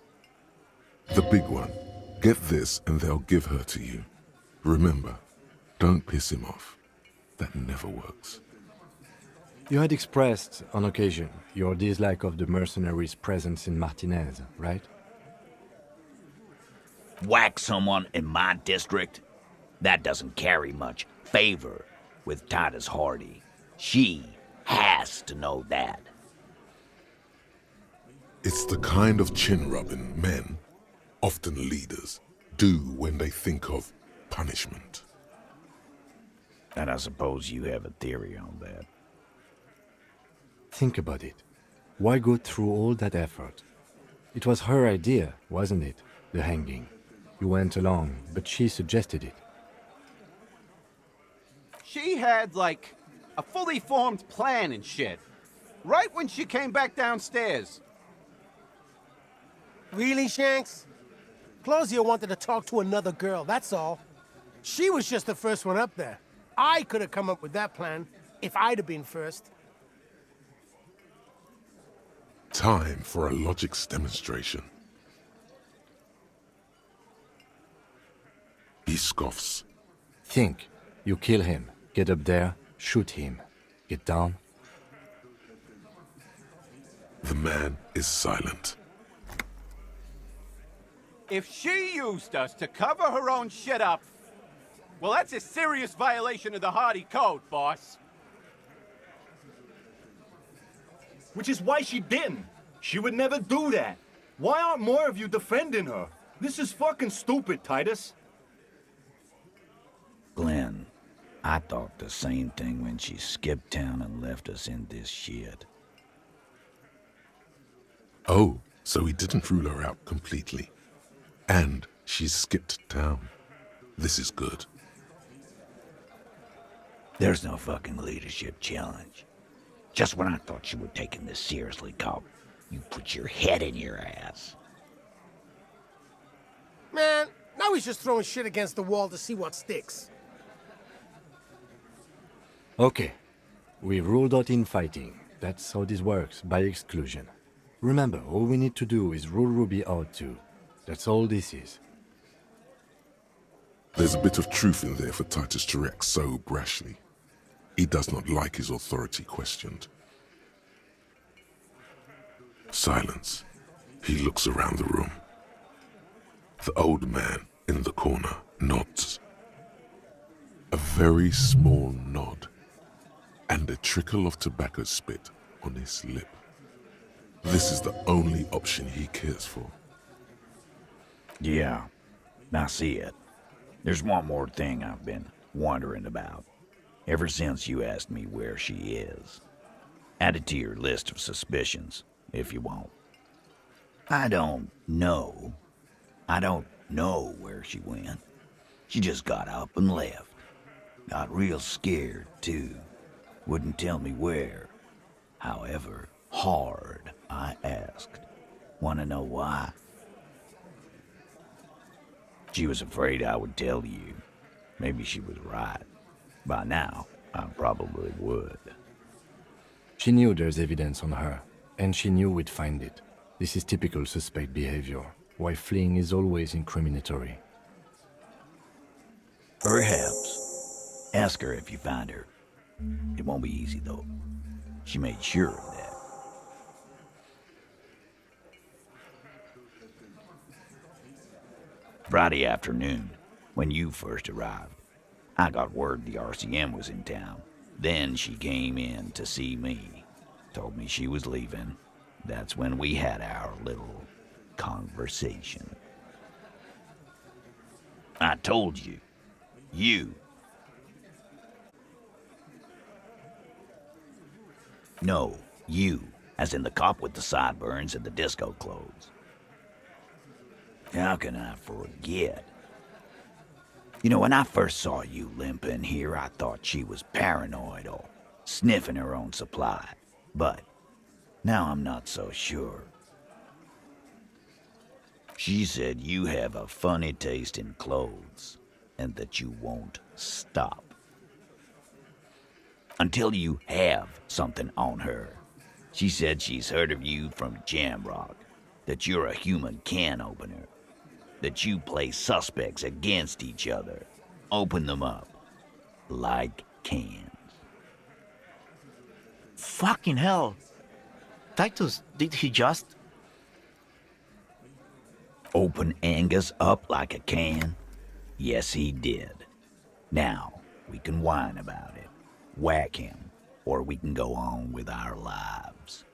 The big one. Get this and they'll give her to you. Remember, don't piss him off. That never works. You had expressed, on occasion, your dislike of the mercenaries' presence in Martinaise, right? Whack someone in my district? That doesn't carry much favor with Titus Hardy. She has to know that. It's the kind of chin-rubbing men, often leaders, do when they think of punishment. And I suppose you have a theory on that. Think about it. Why go through all that effort? It was her idea, wasn't it? The hanging. You went along, but she suggested it. She had, like, a fully formed plan and shit. Right when she came back downstairs. Really, Shanks? Claudia wanted to talk to another girl, that's all. She was just the first one up there. I could have come up with that plan if I'd have been first. Time for a logics demonstration. He scoffs. Think. You kill him. Get up there. Shoot him. Get down. The man is silent. If she used us to cover her own shit up, well, that's a serious violation of the Hardy Code, boss. Which is why she didn't. She would never do that. Why aren't more of you defending her? This is fucking stupid, Titus. Glenn, I thought the same thing when she skipped town and left us in this shit. Oh, so he didn't rule her out completely. And she skipped town. This is good. There's no fucking leadership challenge. Just when I thought you were taking this seriously, cop, you put your head in your ass. Man, now he's just throwing shit against the wall to see what sticks. Okay. We ruled out infighting. That's how this works, by exclusion. Remember, all we need to do is rule Ruby out too. That's all this is. There's a bit of truth in there for Titus to react so brashly. He does not like his authority questioned. Silence. He looks around the room. The old man in the corner nods. A very small nod, and a trickle of tobacco spit on his lip. This is the only option he cares for. Yeah, I see it. There's one more thing I've been wondering about, ever since you asked me where she is. Add it to your list of suspicions, if you want. I don't know where she went. She just got up and left. Got real scared, too. Wouldn't tell me where. However hard I asked. Want to know why? She was afraid I would tell you. Maybe she was right. By now, I probably would. She knew there's evidence on her, and she knew we'd find it. This is typical suspect behavior, why fleeing is always incriminatory. Perhaps. Ask her if you find her. It won't be easy, though. She made sure of that. Friday afternoon, when you first arrived, I got word the RCM was in town. Then she came in to see me. Told me she was leaving. That's when we had our little conversation. I told you. No, you, as in the cop with the sideburns and the disco clothes. How can I forget? You know, when I first saw you limping here, I thought she was paranoid or sniffing her own supply. But now I'm not so sure. She said you have a funny taste in clothes and that you won't stop. Until you have something on her. She said she's heard of you from Jamrock, that you're a human can opener, that you play suspects against each other, open them up like cans. Fucking hell. Titus, did he just... Open Angus up like a can? Yes, he did. Now, we can whine about it, whack him, or we can go on with our lives.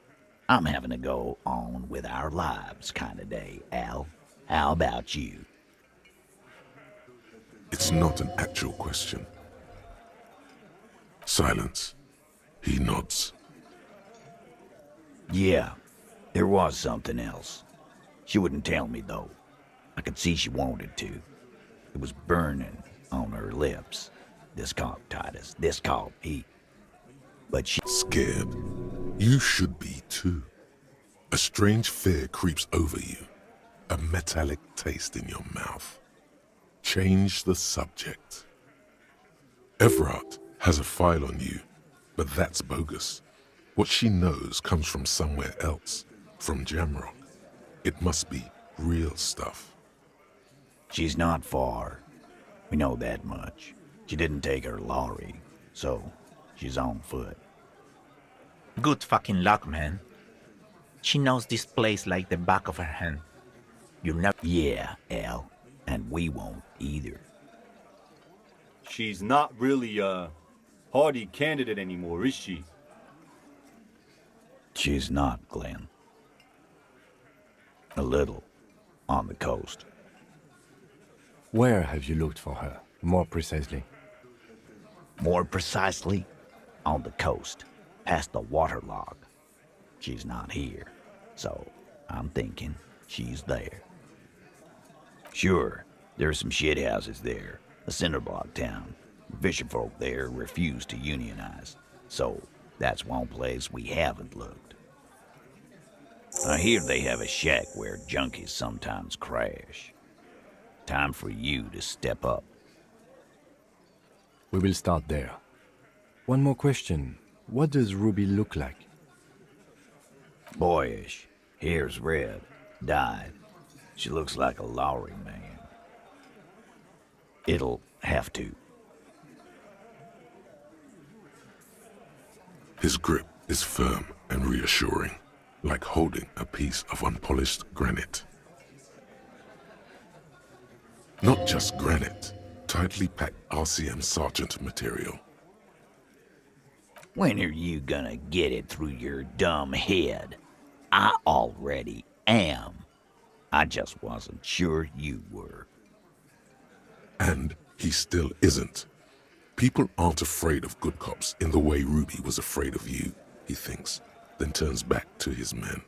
I'm having a go on with our lives kind of day, Al. How about you? It's not an actual question. Silence. He nods. Yeah, there was something else. She wouldn't tell me, though. I could see she wanted to. It was burning on her lips. This cop, Titus. This cop, he... But she... Scared. You should be, too. A strange fear creeps over you. a metallic taste in your mouth. Change the subject. Everard has a file on you, but that's bogus. What she knows comes from somewhere else, from Jamrock. It must be real stuff. She's not far. We know that much. She didn't take her lorry, so she's on foot. Good fucking luck, man. She knows this place like the back of her hand. You'll never... Yeah, Al, and we won't either. She's not really a hardy candidate anymore, is she? She's not, Glenn. A little on the coast. Where have you looked for her, more precisely? More precisely, on the coast, past the waterlog. She's not here, so I'm thinking she's there. Sure, there's some shithouses there, a cinderblock town. Fisherfolk there refuse to unionize, so that's one place we haven't looked. I hear they have a shack where junkies sometimes crash. Time for you to step up. We will start there. One more question. What does Ruby look like? Boyish, hair's red, dyed. She looks like a lorry man. It'll have to. His grip is firm and reassuring, like holding a piece of unpolished granite. Not just granite, tightly packed RCM Sergeant material. When are you gonna get it through your dumb head? I already am. I just wasn't sure you were. And he still isn't. People aren't afraid of good cops in the way Ruby was afraid of you, he thinks, then turns back to his men.